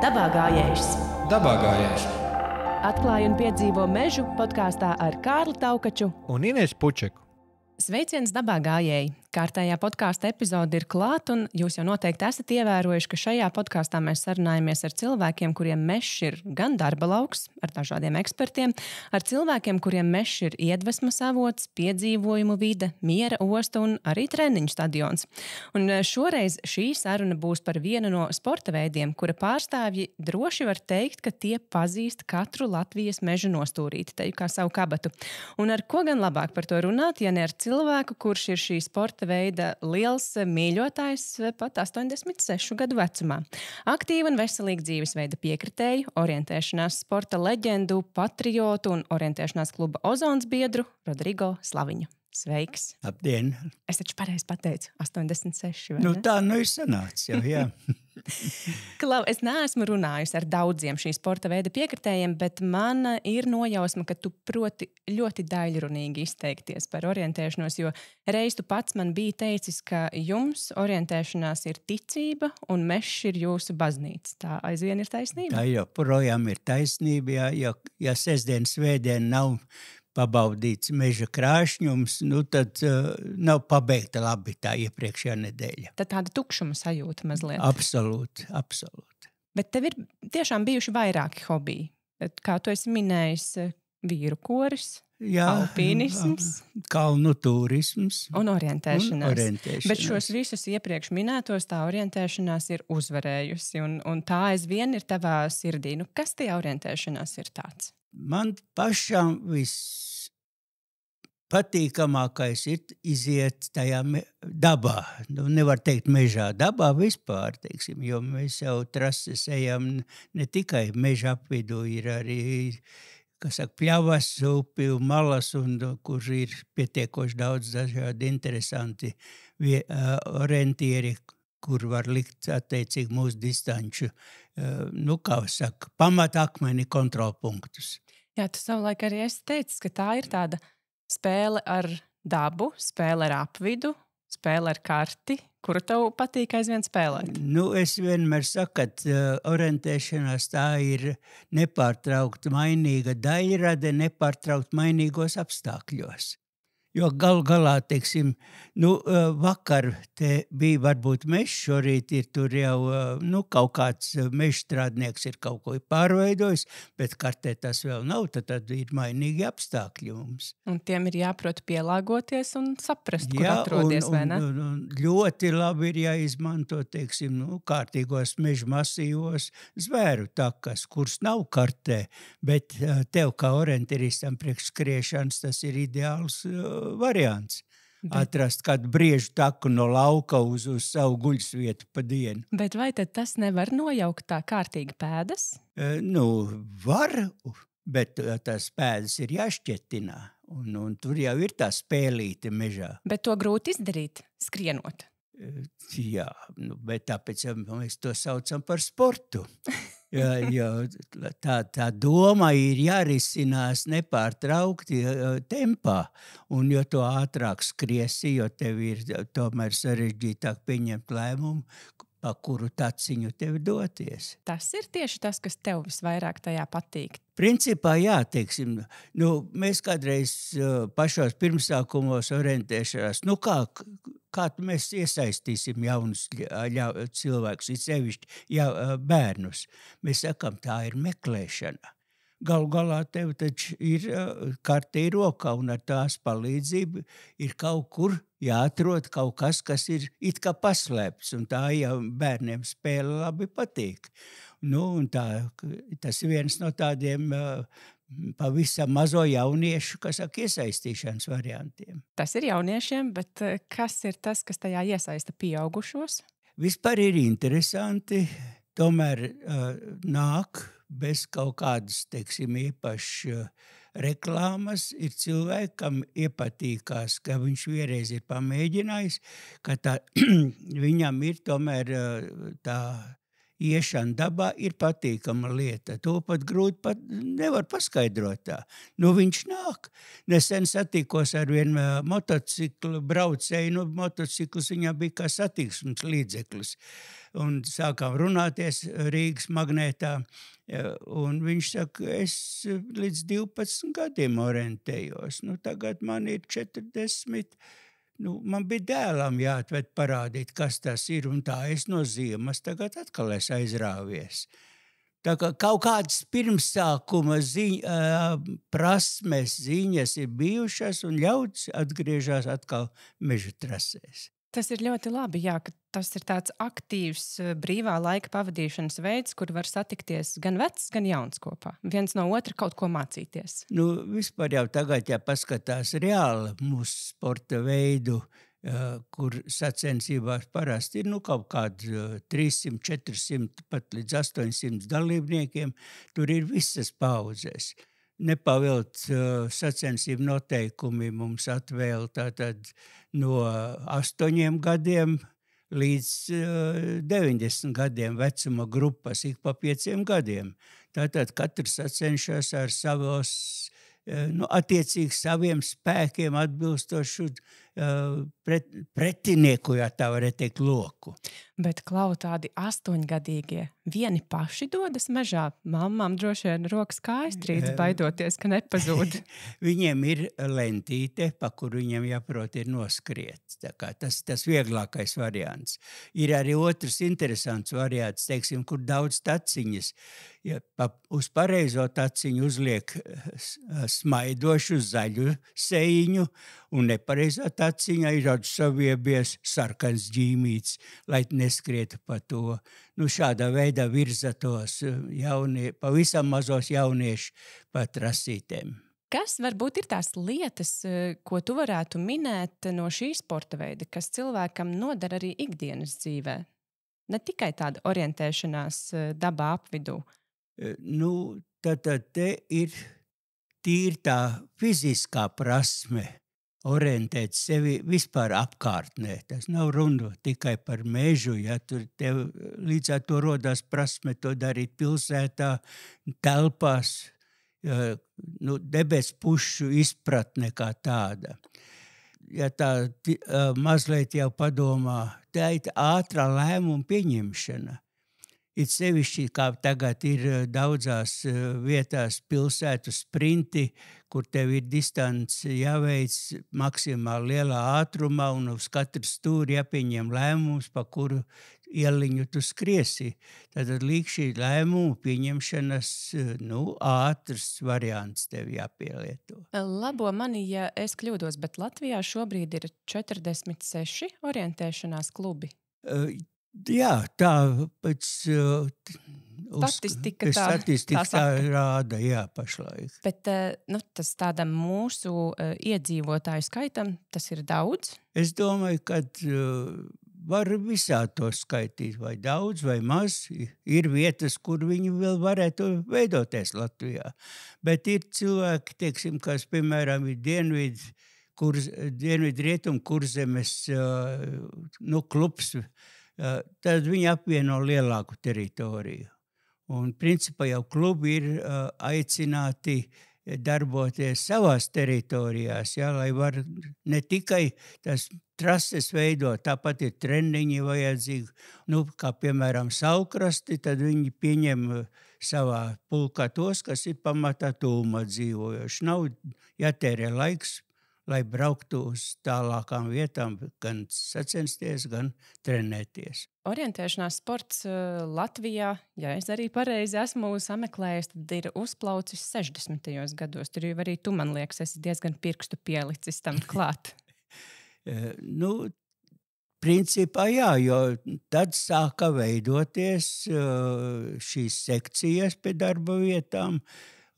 Dabā gājējs. Dabā gājējs. Atklāj un piedzīvo mežu podkāstā ar Kārli Taukaču Un Inesu Pučeku. Sveiciens dabā gājēji! Kārtējā podkāsta epizode ir klāta, un jūs jau noteikti esat ievērojuši, ka šajā podkāstā mēs sarunājamies ar cilvēkiem, kuriem mežs ir gan darba lauks, ar dažādiem ekspertiem, ar cilvēkiem, kuriem mežs ir iedvesmas avots, piedzīvojumu vide, miera osta un arī treniņu stadions. Un šoreiz šī saruna būs par vienu no sporta veidiem, kura pārstāvji droši var teikt, ka tie pazīst katru Latvijas meža nostūrīti, teju kā savu kabatu. Un ar ko gan labāk par to runāt, ja ne ar cilvēku, kurš ir šī sporta veida liels mīļotājs pat 86 gadu vecumā. Aktīva un veselīga dzīvesveida piekritēju, orientēšanās sporta leģendu, patriotu un orientēšanās kluba Ozons biedru Rodrigo Slaviņu. Sveiks! Labdien! Es taču pareizi pateicu, 86, vai ne? Nu tā ir sanācis jau, jā. Klau, es neesmu runājusi ar daudziem šī sporta veida piekritējiem, bet man ir nojausma, ka tu proti ļoti daļrunīgi izteikties par orientēšanos, jo reiz tu pats man biji teicis, ka jums orientēšanās ir ticība un mežs ir jūsu baznīca. Tā aizvien ir taisnība? Tā joprojām ir taisnība, ja sestdien, svētdien nav pabaudīts meža krāšņums, nu tad nav pabeigta labi tā iepriekšējā nedēļa. Tad tāda tukšuma sajūta mazliet. Absolūti. Bet tev ir tiešām bijuši vairāki hobiji. Kā tu esi minējis, vīru koris, alpīnisms, kalnu turisms un orientēšanās. orientēšanās. Bet šos visus iepriekš minētos tā orientēšanās ir uzvarējusi, un tā aizvien ir tavā sirdī. Nu, kas tajā orientēšanās ir tāds? Man pašam patīkamākais ir iziet tajā dabā. Nu, nevar teikt mežā, dabā vispār, teiksim, jo mēs jau trases ejam ne tikai meža apvidu, ir arī, kas saka, pļavas, upi un malas, un kur ir pietiekoši daudz dažādi interesanti orientieri, kur var likt attiecīgi mūsu distanču, nu, kā saka, pamatakmeni kontrolpunktus. Jā, tu savulaik arī esi teicis, ka tā ir tāda spēle ar dabu, spēle ar apvidu, spēle ar karti, kuru tev patīk aizvien spēlēt. Nu, es vienmēr saku, ka orientēšanās tā ir nepārtraukt mainīga daļrade, nepārtraukt mainīgos apstākļos. Jo galā, teiksim, vakar te bija varbūt mežs, šorīt ir tur jau, kaut kāds mežstrādnieks ir kaut ko pārveidojis, bet kartē tas vēl nav, tad ir mainīgi apstākļi mums. Un tiem ir jāprot pielāgoties un saprast, kur atrodies, vai ne? Un ļoti labi ir jāizmanto, teiksim, kārtīgos meža masīvos zvēru takas, kurs nav kartē, bet tev kā orientieristam priekš skriešanas tas ir ideāls variants. Atrast kādu briežu taku no lauka uz savu guļsvietu pa dienu. Bet vai tad tas nevar nojaukt tā kārtīgi pēdas? Var, bet tās pēdas ir jāšķetinā. Un tur jau ir tā spēlīte mežā. Bet to grūti izdarīt, skrienot. Jā, bet tāpēc mēs to saucam par sportu. Jo tā doma ir jārisinās nepārtraukti tempā, un jo to ātrāk skriesi, jo tev ir tomēr sarežģītāk pieņemt lēmumu, pa kuru taciņu tev doties. Tas ir tieši tas, kas tev visvairāk tajā patīk. Principā jā, teiksim, mēs kādreiz pašos pirmsākumos orientēšanās, kā mēs iesaistīsim jaunus cilvēkus, sevišķi bērnus. Mēs sakam, tā ir meklēšana. Galu galā tev taču ir karte ir rokā, un ar tās palīdzību ir kaut kur jāatrod kaut kas, kas ir it kā paslēpts, un tā jau bērniem spēle labi patīk. Un tas ir viens no tādiem pavisam mazo jauniešu, kas saka, iesaistīšanas variantiem. Tas ir jauniešiem, bet kas ir tas, kas tajā iesaista pieaugušos? Vispār ir interesanti, tomēr nāk bez kaut kādas, teiksim, īpašas reklāmas. Ir cilvēkam iepatīkās, ka viņš vienreiz ir pamēģinājis, ka viņam ir tomēr tā iešana dabā ir patīkama lieta. To pat grūti nevar paskaidrot tā. Nu, viņš nāk. Nesen satikos ar vienu motociklu braucēju. Motocikls viņam bija kā satiksmes līdzeklis. Un sākām runāties Rīgas magnētā. Un viņš saka, es līdz 12 gadiem orientējos. Tagad man ir 40. Man bija dēlam jāatved parādīt, kas tas ir. Un tā es no ziemas tagad atkal esmu aizrāvies. Tā kā kaut kādas pirmsākuma prasmes, ziņas ir bijušas un ļauts atgriežas atkal meža trasēs. Tas ir ļoti labi, jā, ka tas ir tāds aktīvs brīvā laika pavadīšanas veids, kur var satikties gan vecs, gan jauns kopā. Viens no otra kaut ko mācīties. Vispār jau tagad, ja paskatās reāli mūsu sporta veidu, kur sacensībās parasti ir kaut kādi 300, 400, pat līdz 800 dalībniekiem, tur ir visas paudzes. Nepavilt sacensību noteikumi mums atvēl tātad no 8 gadiem līdz 90 gadiem vecuma grupas, ik pa 5 gadiem. Tātad katrs sacenšas ar savos, attiecīgi saviem spēkiem atbilstošu pretinieku, ja tā varētu teikt, loku. Bet Klau, tādi 8-gadīgie vieni paši dodas mežā. Mammām droši vien rokas kājas trīc, baidoties, ka nepazūd. Viņiem ir lentīte, pa kuru viņiem jāprot ir noskriet. Tā kā tas vieglākais variants. Ir arī otrs interesants variants, teiksim, kur daudz taciņas. Ja uz pareizo taciņu uzliek smaidošu zaļu sejiņu un nepareizā taciņā ir saviebies sarkans ģīmīts, lai neskrietu pa to. Šādā veidā virza tos pavisam mazos jaunieši pa trasītēm. Kas varbūt ir tās lietas, ko tu varētu minēt no šī sporta veida, kas cilvēkam noder arī ikdienas dzīvē? Ne tikai tāda orientēšanās dabā apvidū. Tad te ir tīri tā fiziskā prasme orientēt sevi vispār apkārtnē. Tas nav runa tikai par mežu, ja tur tev līdz ar to rodās prasme to darīt pilsētā, telpās, debes pušu izpratne kā tāda. Ja tā mazliet jau padomā, tā ir ātrā lēmuma pieņemšana. It sevišķi, kā tagad ir daudzās vietās pilsētu sprinti, kur tev ir distance jāveic maksimāli lielā ātrumā un uz katru stūri jāpieņem lēmums, pa kuru ieliņu tu skriesi. Tad līdz šī lēmumu pieņemšanas ātrs variants tev jāpielieto. Labo mani, ja es kļūdos, bet Latvijā šobrīd ir 46 orientēšanās klubi. Jā, tā pēc statistika tā rāda, jā, pašlaik. Bet tas tādam mūsu iedzīvotāju skaitam, tas ir daudz? Es domāju, ka var visā to skaitīt, vai daudz, vai maz. Ir vietas, kur viņi vēl varētu veidoties Latvijā. Bet ir cilvēki, teiksim, kas, piemēram, ir dienvidu rietumu Kurzemes klubs, tad viņi apvieno lielāku teritoriju. Un principā jau klubi ir aicināti darboties savās teritorijās, lai var ne tikai tas trases veidot, tāpat ir treniņi vajadzīgi, kā piemēram Saulkrasti, tad viņi pieņem savā pulkā tos, kas ir pamatā tūmā dzīvojoši. Nav jātērē laiks, lai brauktu uz tālākām vietām, gan sacensties, gan trenēties. Orientēšanās sports Latvijā, ja es arī pareizi esmu sameklējis, tad ir uzplaucis 60. gados. Tur jau arī tu, man liekas, esi diezgan pirkstu pielicis tam klāt. Principā jā, jo tad sāka veidoties šīs sekcijas pie darba vietām,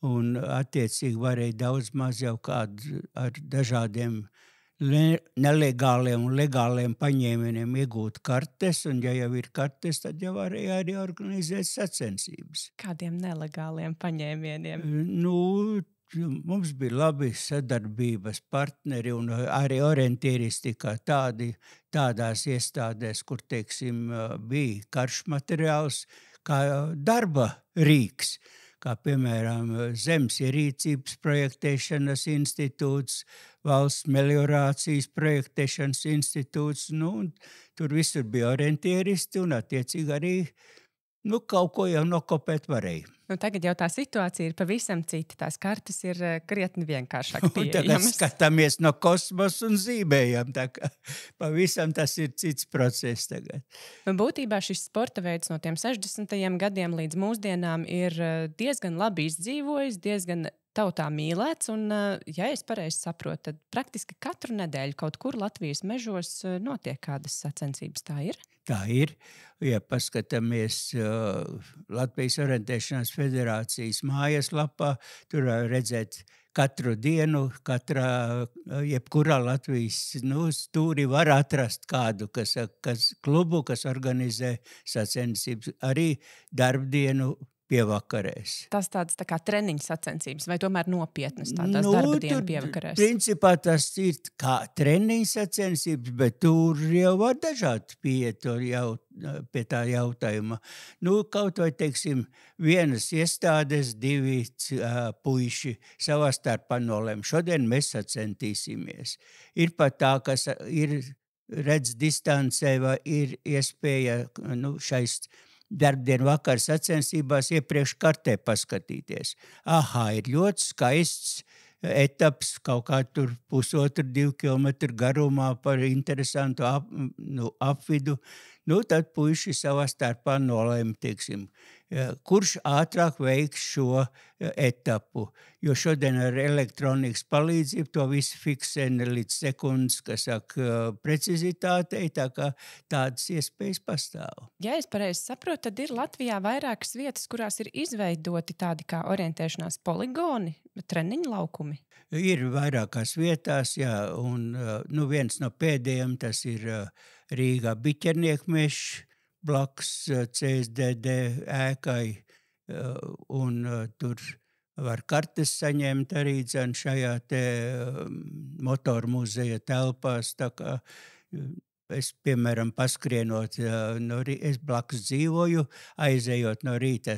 un attiecīgi varēja daudz maz jau kādu ar dažādiem nelegāliem un legāliem paņēmieniem iegūt kartes, un ja jau ir kartes, tad jau varēja arī organizēt sacensības. Kādiem nelegāliem paņēmieniem? Mums bija labi sadarbības partneri un arī orientieristi kā tādās iestādēs, kur, teiksim, bija karš materiāls, kā darba rīks, kā piemēram zemes ierīcības projektēšanas institūts, valsts meliorācijas projektēšanas institūts, un tur visur bija orientieristi un attiecīgi arī kaut ko jau nokopēt varēja. Tagad jau tā situācija ir pavisam cita. Tās kartes ir krietni vienkāršāk Tagad pieejamas. skatāmies no kosmosa un zīmējam, tā kā pavisam tas ir cits process tagad. Būtībā šis sporta veids no tiem 60. gadiem līdz mūsdienām ir diezgan labi izdzīvojis, diezgan tautā mīlēts, un, ja es pareizi saprotu, tad praktiski katru nedēļu kaut kur Latvijas mežos notiek kādas sacensības. Tā ir? Tā ir. Ja paskatāmies Latvijas orientēšanās federācijas mājaslapā, tur redzēt katru dienu, jebkurā Latvijas stūri var atrast kādu, kas klubu, kas organizē sacensības arī darbdienu pievakarēs. Tas tāds tā kā treniņu sacensības, vai tomēr nopietnas tādās darba dienu pievakarēs? Principā tas ir kā treniņu sacensības, bet tur jau var dažādi pieiet pie tā jautājuma. Kaut vai, teiksim, vienas iestādes, divi puiši savā starpā nolēma. Šodien mēs sacentīsimies. Ir pat tā, kas ir redz distancē, vai ir iespēja šais darbdienu vakar sacensībās iepriekš kartē paskatīties. Ir ļoti skaists etaps, kaut kā tur 1,5–2 kilometru garumā par interesantu apvidu. Tad puiši savā starpā nolēma, teiksim, kurš ātrāk veiks šo etapu. Jo šodien ar elektronikas palīdzību to visu fiksē līdz sekundes, kas saka precizitātei, tā kā tādas iespējas pastāv. Ja es pareizi saprotu, tad ir Latvijā vairākas vietas, kurās ir izveidoti tādi kā orientēšanās poligoni, treniņu laukumi. Ir vairākās vietās, jā, un viens no pēdējiem tas ir Rīgā Biķernieku mežs, blakus CSDD ēkai, un tur var kartes saņemt arī šajā te motoru muzeja telpās. Tā kā es, piemēram, paskrienot, es blakus dzīvoju, aizejot no rīta,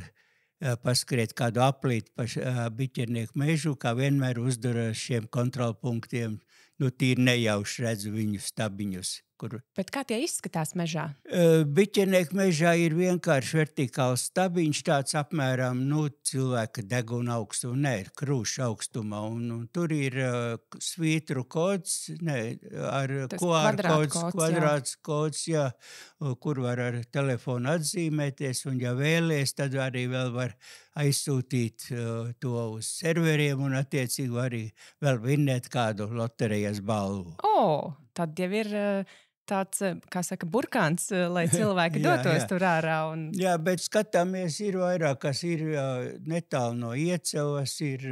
paskriet kādu aplīti pa Biķernieku mežu, kā vienmēr uzdur šiem kontrolpunktiem, tīri nejauši redzu viņu stabiņus. Bet kā tie izskatās mežā? Biķernieku mežā ir vienkārši vertikāls stabiņš, tāds apmēram cilvēka deguna augstuma, ir krūša augstumā, un tur ir svītru kods, ar QR kods, kvadrāts kods, jā, kur var ar telefonu atzīmēties, un ja vēlies, tad arī vēl var aizsūtīt to uz serveriem un attiecīgi arī vēl vinnēt kādu loterijas balvu. Tad jau ir tāds, kā saka, burkāns, lai cilvēki dotos tur ārā. Jā, bet skatāmies, ir vairāk, kas ir netālu no Iecevas, ir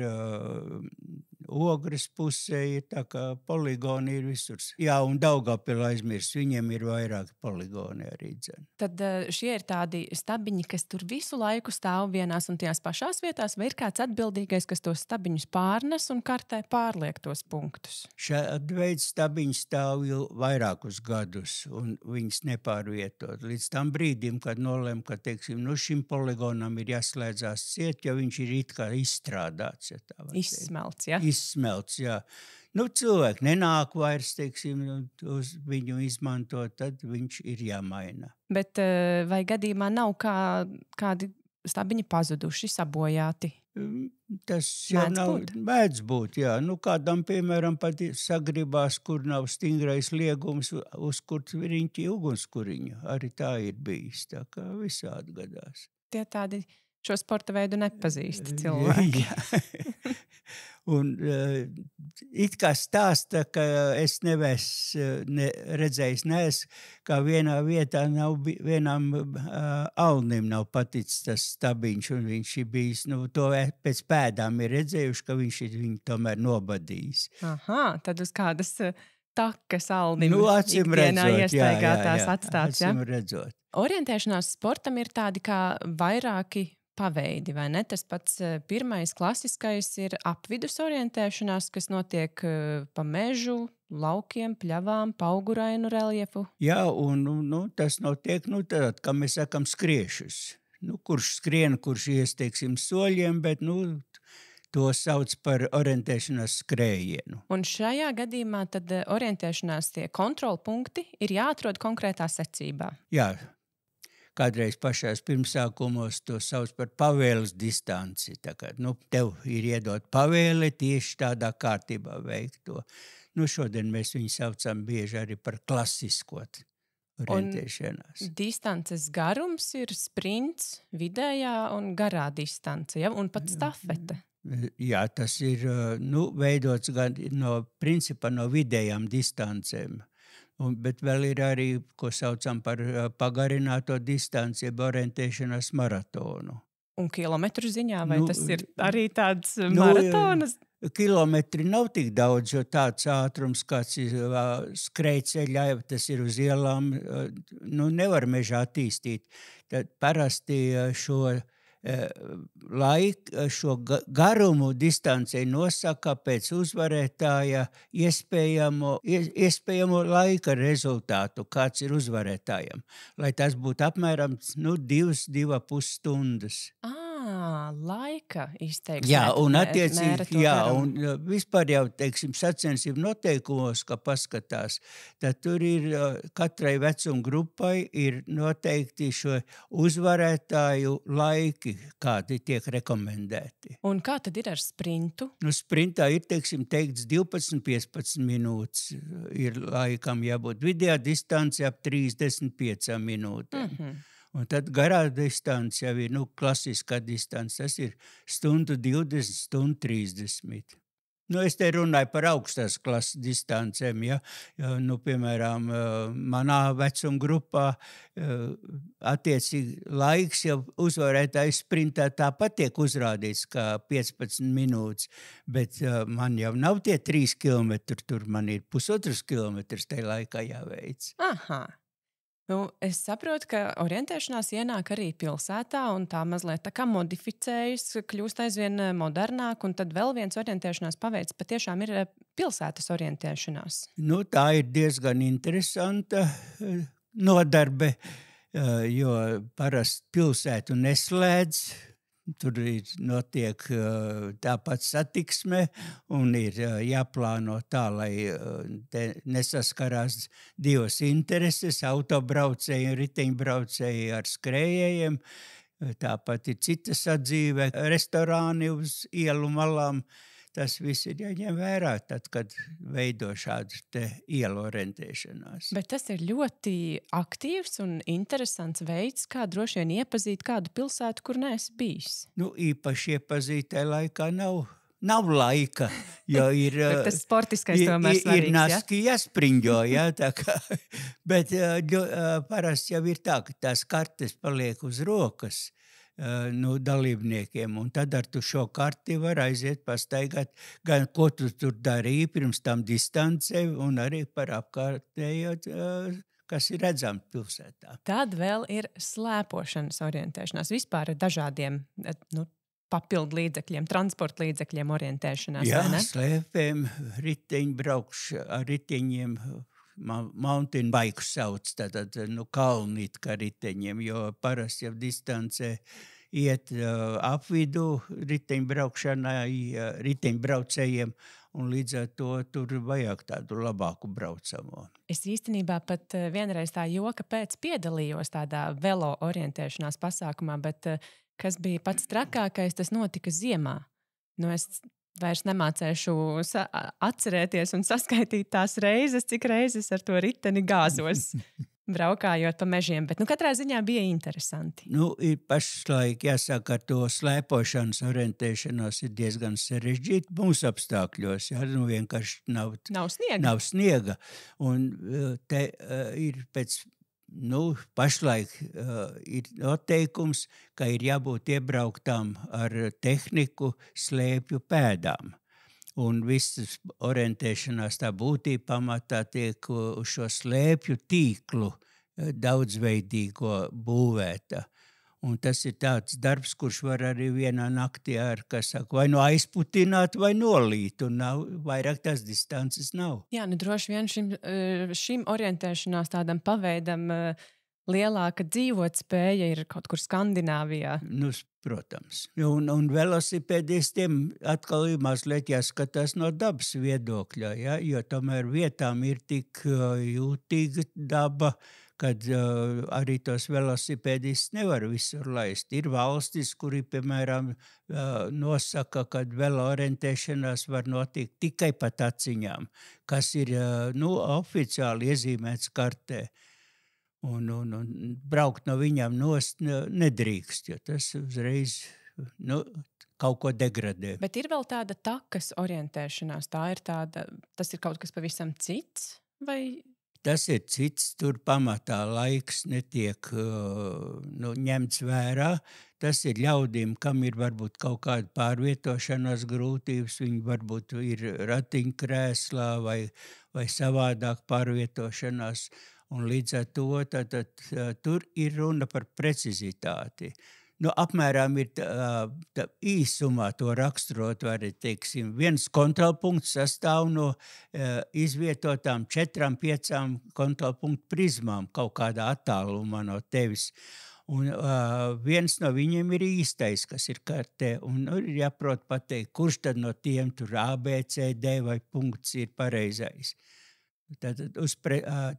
Ogres pusē, ir tā kā poligoni ir visur. Jā, un Daugavpili aizmirs, viņiem ir vairāki poligoni arī. Tad šie ir tādi stabiņi, kas tur visu laiku stāv vienās un tajās pašās vietās, vai ir kāds atbildīgais, kas tos stabiņus pārnes un kartē pārliek tos punktus? Šāda veida stabiņi stāv jau vairākus gadus, un viņas nepārvietot. Līdz tam brīdim, kad nolēma, ka, teiksim, šim poligonam ir jāslēdzās ciet, jo viņš ir it kā izstrādāts. Ja tā izsmelts, ja? Izsmelts, jā. Cilvēki nenāk vairs, teiksim, uz viņu izmantot, tad viņš ir jāmaina. Bet vai gadījumā nav kādi stabiņi pazuduši, sabojāti? Tas jau mēdz būt, jā. Kādam, piemēram, pat sagribās, kur nav stingrais liegums, uzkurt riņķi ugunskuriņu. Arī tā ir bijis, tā kā visādi gadās. Tie tādi šo sporta veidu nepazīst cilvēki. Un it kā stāsta, ka es redzējis, ka vienā vietā vienam alnim nav paticis tas stabiņš, un viņš ir bijis, to pēc pēdām ir redzējuši, ka viņš ir viņu tomēr nobadījis. Tad uz kādas takas alnim acīm ikdienā redzot, iestaigātās atstāts, acīm redzot. Orientēšanās sportam ir tādi kā vairāki paveidi, vai ne? Tas pats pirmais klasiskais ir apvidus orientēšanās, kas notiek pa mežu, laukiem, pļavām, pa augurainu reljefu. Jā, un tas notiek, tad, kā mēs sakam, skriešus. kurš skrien, kurš ies, teiksim, soļiem, bet, to sauc par orientēšanās skrējienu. Un šajā gadījumā tad orientēšanās tie kontrolpunkti ir jāatrod konkrētā secībā. Jā, kādreiz pašās pirmsākumos to sauc par pavēles distanci. Tā kā, tev ir iedot pavēle tieši tādā kārtībā veikt to. Šodien mēs viņu saucam bieži arī par klasiskot orientēšanās. Un distances garums ir sprints, vidējā un garā distance, ja? Un pat stafete. Jā, tas ir veidots gan principā no vidējām distancēm. Bet vēl ir arī, ko saucam par pagarināto distanci, jeb orientēšanās maratonu. Un kilometru ziņā, vai tas ir arī tāds maratonas? Kilometri nav tik daudz, jo tāds ātrums, kāds ir skrejceļā, tas ir uz ielām, nevar mežā attīstīt. Tad parasti šo šo garumu distancei nosaka pēc uzvarētāja iespējamo laika rezultātu, kāds ir uzvarētājam. Lai tas būtu apmēram 2,5 stundas. Laika izteiksmē. Jā, un attiecīgi, un vispār jau, teiksim, sacensību noteikumos, ka paskatās, tad tur ir katrai vecuma grupai ir noteikti šo uzvarētāju laiki, kādi tiek rekomendēti. Un kā tad ir ar sprintu? Sprintā ir, teiksim, teikts 12-15 minūtes ir laikam jābūt. Vidējā distance ap 35 minūtēm. Un tad garā distance jau ir, klasiskā distance, tas ir 1:20, 1:30. Es te runāju par augstās klases distancēm, ja. Piemēram, manā vecuma grupā attiecīgi laiks jau uzvarētājs sprintā tāpat tiek uzrādīts kā 15 minūtes, bet man jau nav tie 3 kilometri, tur man ir 1,5 kilometrs tajā laikā jāveic. Aha. Es saprotu, ka orientēšanās ienāk arī pilsētā, un tā mazliet tā kā modificējas, kļūst aizvien modernāk, un tad vēl viens orientēšanās paveids patiešām ir pilsētas orientēšanās. Tā ir diezgan interesanta nodarbe, jo parasti pilsētu neslēdz. Tur notiek tāpat satiksme un ir jāplāno tā, lai nesaskarās divas intereses, autobraucēji un riteņbraucēji ar skrējējiem. Tāpat ir cita sadzīve, restorāni uz ielu malām. Tas viss ir jāņem vērā, tad, kad veido šādu ielu orientēšanās. Bet tas ir ļoti aktīvs un interesants veids, kā droši vien iepazīt kādu pilsētu, kur neesi bijis. Īpaši iepazīt tajā laikā nav laika, jo ir... Bet tas sportiskais tomēr svarīgs, ir naski jāspriņģo, jā, tā kā... Bet parasti jau ir tā, ka tās kartes paliek uz rokas, dalībniekiem, un tad ar šo karti var aiziet pastaigāt, gan ko tu tur darīji pirms tam distancē, un arī par apkārtējo, kas ir redzams pilsētā. Tad vēl ir slēpošanas orientēšanās, vispār ar dažādiem papildu līdzekļiem, transporta līdzekļiem orientēšanās. Jā, slēpēm, riteņbraukšana ar riteņiem, mountain bike sauc, tātad kalnīt kā riteņiem, jo parasti jau distancē iet apvidu riteņbraucējiem, un līdz ar to tur vajag tādu labāku braucamo. Es īstenībā pat vienreiz tā joka pēc piedalījos tādā velo orientēšanās pasākumā, bet kas bija pats trakākais, tas notika ziemā. Es vairs nemācēšu atcerēties un saskaitīt tās reizes, cik reizes ar to riteni gāzos, braukājot pa mežiem. Bet katrā ziņā bija interesanti. Ir pašlaik jāsaka, ar to slēpošanas orientēšanos ir diezgan sarežģīti mūsu apstākļos. Jā, vienkārši nav sniega. Un te ir pēc... pašlaik ir noteikums, ka ir jābūt iebrauktām ar tehniku slēpju pēdām. Un visas orientēšanās tā būtība pamatā tiek uz šo slēpju tīklu daudzveidīgo būvēta. Un tas ir tāds darbs, kurš var arī vienā naktī vai aizputināt, vai nolīt, un vairāk tās distances nav. Jā, droši vien šim orientēšanās tādam paveidam lielāka dzīvotspēja ir kaut kur Skandināvijā. Nu, protams. Un velosipēdistiem atkal ir mazliet jāskatās no dabas viedokļa, ja? Jo tomēr vietām ir tik jūtīga daba, kad arī tos velosipēdistus nevar visur laist. Ir valstis, kuri, piemēram, nosaka, ka veloorientēšanās var notikt tikai pa taciņām, kas ir oficiāli iezīmēts kartē. Un braukt no viņām nost nedrīkst, jo tas uzreiz kaut ko degradē. Bet ir vēl tāda takas orientēšanās, tas ir kaut kas pavisam cits? Vai? Tas ir cits, tur pamatā laiks netiek ņemts vērā. Tas ir ļaudīm, kam ir varbūt kaut kāda pārvietošanās grūtības, viņi varbūt ir ratiņkrēslā vai savādāk pārvietošanās. Un līdz ar to tur ir runa par precizitāti. Apmēram ir īsumā to raksturot, teiksim, viens kontrolpunkts sastāv no izvietotām 4-5 kontrolpunktu prizmām kaut kādā attālumā no tevis. Un viens no viņiem ir īstais, kas ir kartē, un ir jāprot pateikt, kurš tad no tiem tur A, B, C, D vai punkts ir pareizais. Tad uz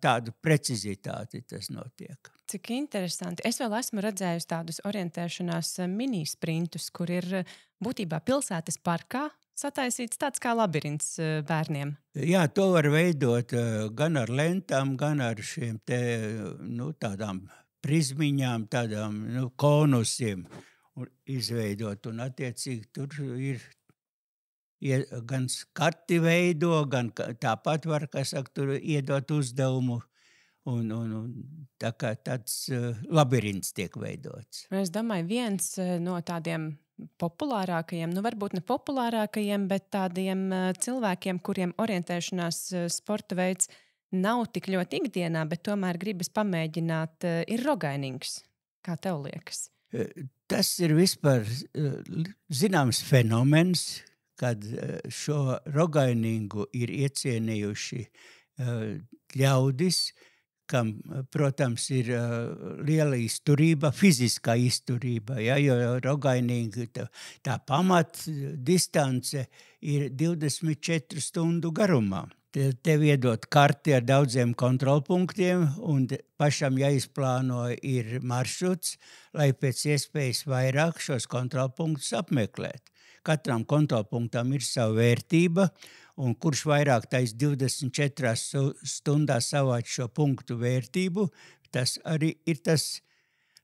tādu precizitāti tas notiek. Cik interesanti. Es vēl esmu redzējusi tādus orientēšanās mini-sprintus, kur ir būtībā pilsētas parkā sataisīts tāds kā labirints bērniem. Jā, to var veidot gan ar lentām, gan ar šiem te, tādām prizmiņām, tādām konusiem izveidot. Un attiecīgi tur ir gan karti veido, gan tāpat var, tur iedot uzdevumu, un tā kā tāds labirints tiek veidots. Es domāju, viens no tādiem populārākajiem, varbūt ne populārākajiem, bet tādiem cilvēkiem, kuriem orientēšanās sporta veids nav tik ļoti ikdienā, bet tomēr gribas pamēģināt, ir rogainings. Kā tev liekas? Tas ir vispār zināms fenomens, kad šo rogainingu ir iecienījuši ļaudis, kam, protams, ir liela izturība, fiziskā izturība, ja, jo rogaininga tā pamat distance ir 24 stundu garumā. Tev iedot karti ar daudziem kontrolpunktiem un pašam jāizplāno ir maršruts, lai pēc iespējas vairāk šos kontrolpunktus apmeklēt. Katram kontrolpunktam ir sava vērtība, un kurš vairāk tais 24 stundās savāc šo punktu vērtību, tas arī ir tas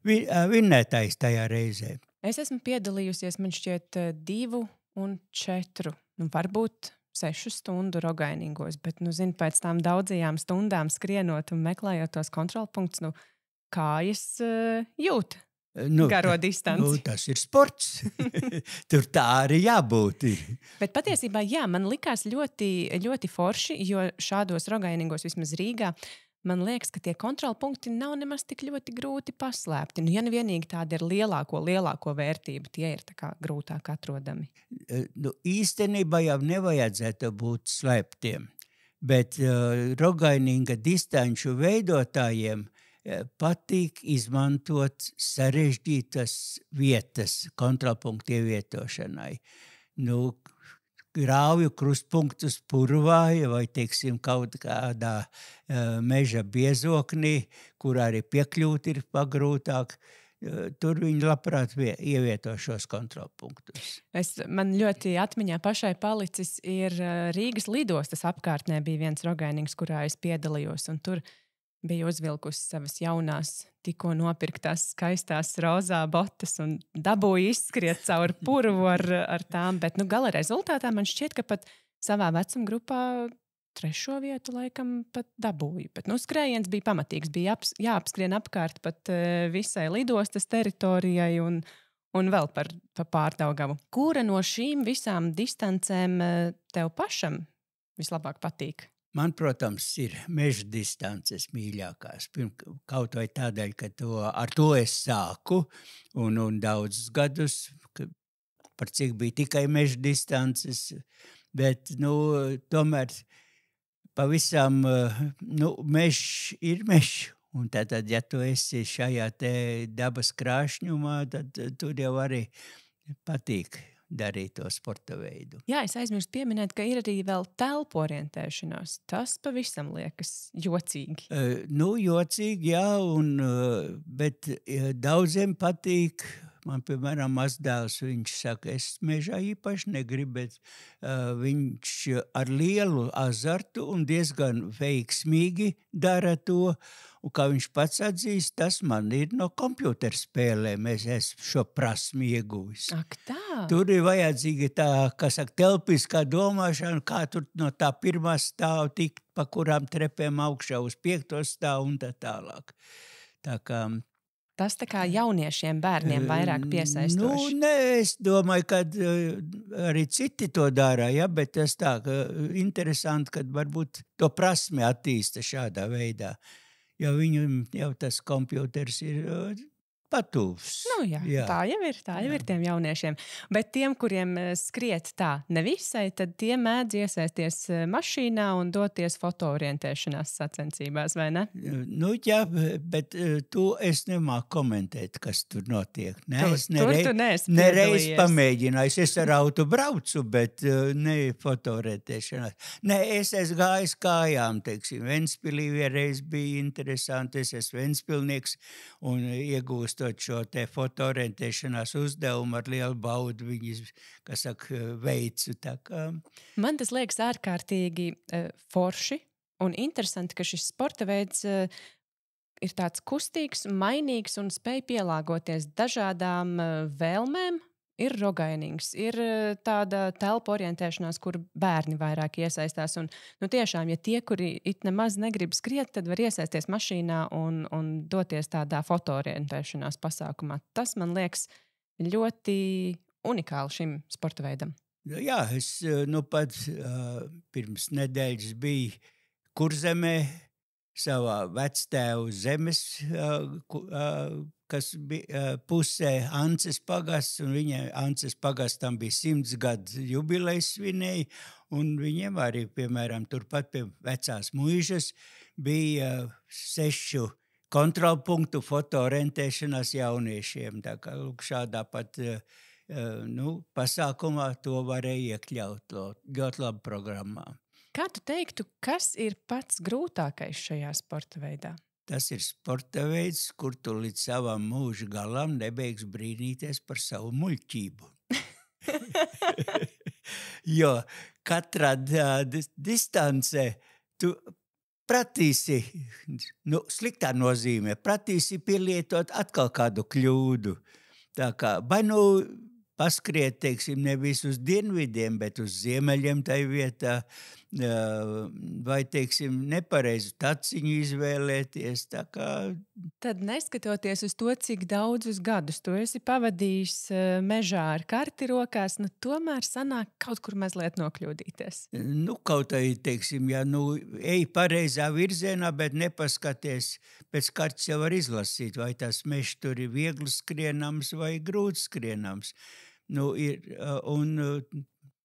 vinnētājs tajā reizē. Es esmu piedalījusies, man šķiet, 2 un 4, varbūt 6 stundu rogainingos, bet, pēc tām daudzajām stundām skrienot un meklējot tos kontrolpunktus, kājas jūt. Garo distanci. Tas ir sports. Tur tā arī jābūt. Bet patiesībā, jā, man likās ļoti, ļoti forši, jo šādos rogainingos, vismaz Rīgā, man liekas, ka tie kontrolpunkti nav nemaz tik ļoti grūti paslēpti. Ja nevienīgi tāda ir lielāko vērtību, tie ir tā kā grūtāk atrodami. Īstenībā jau nevajadzētu būt slēptiem, bet rogaininga distanču veidotājiem patīk izmantot sarežģītas vietas kontrolpunktu ievietošanai. Grāvju krustpunktus purvā vai, teiksim, kaut kādā meža biezoknī, kur arī piekļūt ir pagrūtāk. Tur viņi labprāt ievieto šos kontrolpunktus. Man ļoti atmiņā pašai palicis ir Rīgas lidostas apkārtnē bija viens rogainings, kurā es piedalījos, un tur bija uzvilkusi savas jaunās, tikko nopirktās skaistās rozā botas un dabūja izskriet cauri purvu ar tām, bet gala rezultātā man šķiet, ka pat savā vecuma grupā 3. vietu laikam pat dabūju. Bet skrējiens bija pamatīgs, bija jāapskrien apkārt pat visai lidostas teritorijai un vēl par Pārdaugavu. Kura no šīm visām distancēm tev pašam vislabāk patīk? Man, protams, ir meža distances mīļākās. Kaut vai tādēļ, ka ar to es sāku un daudzus gadus, par cik bija tikai meža distances, bet tomēr pavisam mežs ir mežs Un tad, ja tu esi šajā te dabas krāšņumā, tad tur jau arī patīk darīt to sporta veidu. Jā, es aizmirstu pieminēt, ka ir arī vēl telpu orientēšanās. Tas pavisam liekas jocīgi. Jocīgi, jā, bet daudziem patīk. Man, piemēram, mazdēls, viņš saka, es mežā īpaši negribu, bet viņš ar lielu azartu un diezgan veiksmīgi dara to. Un kā viņš pats atzīst, tas man ir no kompjuterspēlēm. Es esmu šo prasmi ieguvis. Ak, tā? Tur ir vajadzīga tā, kā saka, telpiskā domāšana, kā tur no tā pirmā stāva tikt, pa kurām trepēm augšā uz 5. stāvu un tā tālāk. Tā kā... Tas tā kā jauniešiem, bērniem vairāk piesaistoši. Es domāju, ka arī citi to dara, ja, bet tas tā, ka interesanti, kad varbūt to prasmi attīsta šādā veidā, jo viņam jau tas kompjuters ir patūvs. Jā. Tā jau ir tiem jauniešiem. Bet tiem, kuriem skriet tā nevisai, tad tie mēdz iesaisties mašīnā un doties fotoorientēšanās sacensībās, vai ne? Jā, bet to es nemāku komentēt, kas tur notiek. Es nereiz pamēģināju. Es ar autu braucu, bet ne fotoorientēšanās. Es esmu gājis kājām, teiksim. Ventspilī vienreiz bija interesanti. Es esmu ventspilnieks un iegūstu šo te fotoorientēšanās uzdevumu ar lielu baudu viņas, kas saka, veicu. Tā kā... Man tas liekas ārkārtīgi forši un interesanti, ka šis sporta veids ir tāds kustīgs, mainīgs un spēj pielāgoties dažādām vēlmēm. Ir rogainīgs, ir tāda telpa orientēšanās, kur bērni vairāk iesaistās. Un, tiešām, ja tie, kuri it nemaz negrib skriet, tad var iesaisties mašīnā un doties tādā fotoorientēšanās pasākumā. Tas man liekas ļoti unikāli šim sporta veidam. Jā, es pat pirms nedēļas biju Kurzemē savā vectēvu zemes, kas bija pusē Ances pagasts, un viņa Ances pagastam bija 100 gadu jubilejas svinēja, un viņiem arī, piemēram, turpat pie vecās muižas bija 6 kontrolpunktu fotoorientēšanās jauniešiem. Tā kā šādā pat pasākumā to varēja iekļaut ļoti labi programmā. Kā tu teiktu, kas ir pats grūtākais šajā sporta veidā? Tas ir sporta veids, kur tu līdz savam mūža galam nebeigs brīnīties par savu muļķību. Jo katrā distancē tu pratīsi, sliktā nozīmē, pratīsi pielietot atkal kādu kļūdu. Tā kā, paskriet, teiksim, nevis uz dienvidiem, bet uz ziemeļiem tai vietā, vai, teiksim, nepareizu taciņu izvēlēties. Tā kā... Tad neskatoties uz to, cik daudzus gadus tu esi pavadījis mežā ar karti rokās, tomēr sanāk kaut kur mazliet nokļūdīties. Kaut arī, teiksim, ej pareizā virzienā, bet nepaskaties, pēc kartes jau var izlasīt, vai tas mežs tur ir viegli skrienams vai grūti skrienams.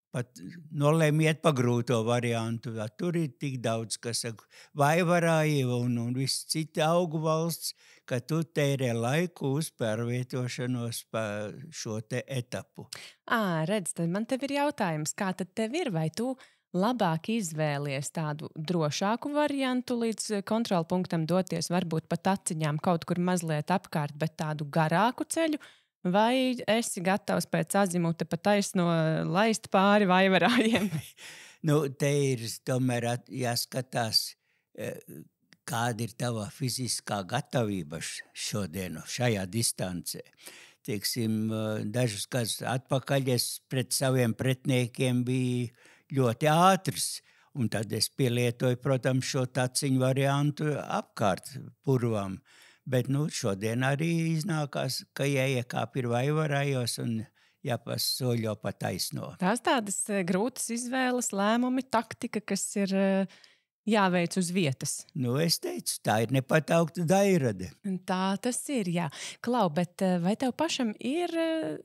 Pat nolēmiet pa grūto variantu. Tur ir tik daudz, kas saka, vaivarāji un viss citi augu valsts, ka tu tērē laiku uz pārvietošanos pa šo te etapu. Redz, tad man tev ir jautājums, kā tad tev ir, vai tu labāk izvēlies tādu drošāku variantu līdz kontrolpunktam doties, varbūt pa taciņām kaut kur mazliet apkārt, bet tādu garāku ceļu, vai esi gatavs pēc azimuta pa taisno laist pāri vaivarājiem? Te ir tomēr jāskatās, kāda ir tava fiziskā gatavība šodien, šajā distancē. Teiksim, dažus gadus atpakaļ es pret saviem pretniekiem biju ļoti ātrs, un tad es pielietoju, protams, šo taciņu variantu apkārt purvam. Bet šodien arī iznākās, ka jāiekāp ir vaivarājos un jāpasoļo pa taisno. Tās tādas grūtas izvēles, lēmumi, taktika, kas ir jāveic uz vietas. Nu, es teicu, tā ir nepataukta dairade. Tā tas ir, jā. Klau, bet vai tev pašam ir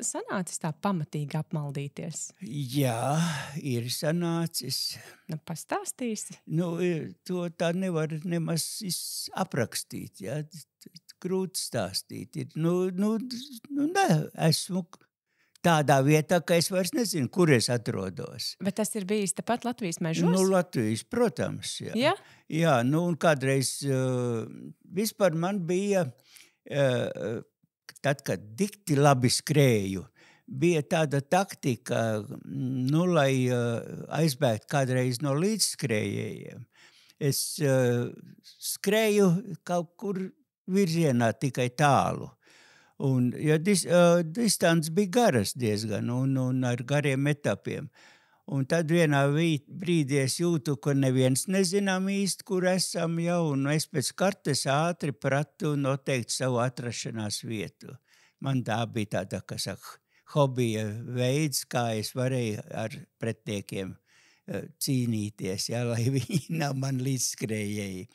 sanācis tā pamatīgi apmaldīties? Jā, ir sanācis. Nu, pastāstīsi. Nu, to tā nevar nemaz aprakstīt, jā. Grūti stāstīt. Nu, ne, esmu tādā vietā, ka es vairs nezinu, kur es atrodos. Bet tas ir bijis tepat Latvijas mežos? Nu, Latvijas, protams, jā. Ja? Jā, nu, un kādreiz vispār man bija, tad, kad dikti labi skrēju, bija tāda taktika, nu, lai aizbēgt kādreiz no līdzskrējējiem. Es skrēju kaut kur virzienā tikai tālu. Un, ja distance bija garas diezgan un ar gariem etapiem. Un tad vienā brīdī es jūtu, ka neviens nezinām īsti, kur esam jau, un es pēc kartes ātri pratu noteikti savu atrašanās vietu. Man tā bija tāda, kas saka, hobija veids, kā es varēju ar pretniekiem cīnīties, jā, lai viņi nav man līdzskrējēji.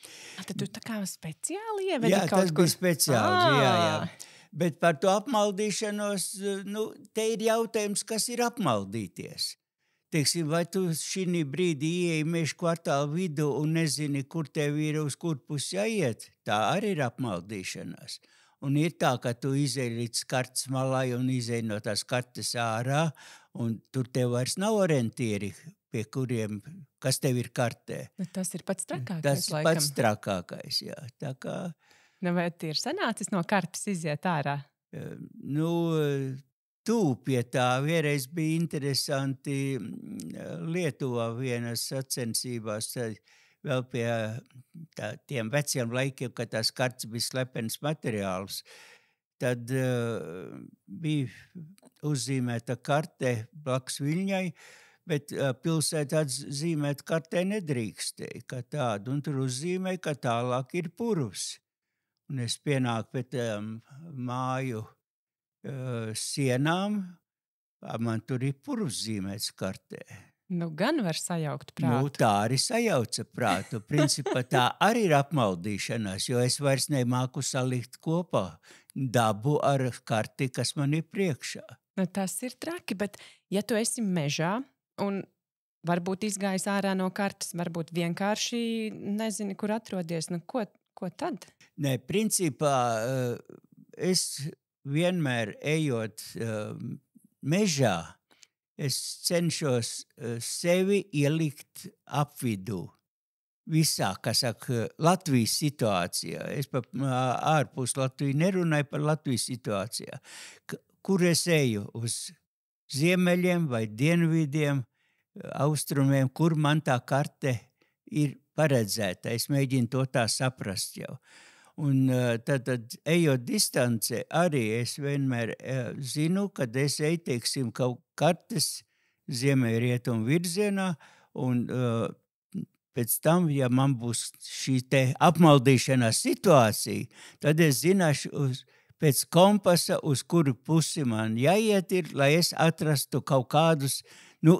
Tad tu tā kā speciāli ievedi Jā, kaut tas kur? bija speciāli, jā. Bet par to apmaldīšanos, nu, te ir jautājums, kas ir apmaldīties. Teiksim, vai tu šī brīdī ieeji meža kvartāla vidu un nezini, kur tev ir uz kur pusi jāiet? Tā arī ir apmaldīšanās. Un ir tā, ka tu izej līdz kartes malai un izej no tās kartes ārā, un tur tev vairs nav orientieri, pie kuriem, kas tev ir kartē. Nu, tas ir pats trakākais, Tas laikam. pats trakākais, jā. Tā kā... Nu, vai ir sanācis no kartes iziet ārā? Nu, pie tā vienreiz bija interesanti Lietuvā vienas sacensībās, vēl pie tiem veciem laikiem, kad tās kartes bija slepens materiāls. Tad bija uzzīmēta karte blakus Viļņai, bet pilsētā zīmēt kartē nedrīkstēja, kā tādu, un tur uzzīmēja, ka tālāk ir purvs. Un es pienāku pie tām māju sienām, man tur ir purvs zīmēts kartē. Nu, gan var sajaukt prātu. Nu, tā arī sajauca prātu. Principā tā arī ir apmaldīšanās, jo es vairs nemāku salikt kopā dabu ar karti, kas man ir priekšā. Nu, tas ir traki, bet ja tu esi mežā un varbūt izgājis ārā no kartes, varbūt vienkārši nezini, kur atrodies, nu, ko tad? Nē, principā es vienmēr ejot mežā, es cenšos sevi ielikt apvidū. Visā, kas saka, Latvijas situācijā. Es par ārpus Latviju nerunāju par Latvijas situācijā. Kur es eju? Uz ziemeļiem vai dienvidiem, austrumiem, kur man tā karte ir paredzēta. Es mēģinu to tā saprast jau. Un tad ejot distance, arī es vienmēr zinu, kad es eju, teiksim, kaut kartes ziemeļrietumu virzienā, un pēc tam, ja man būs šī te apmaldīšanās situācija, tad es zināšu pēc kompasa, uz kuru pusi man jāiet ir, lai es atrastu kaut kādus,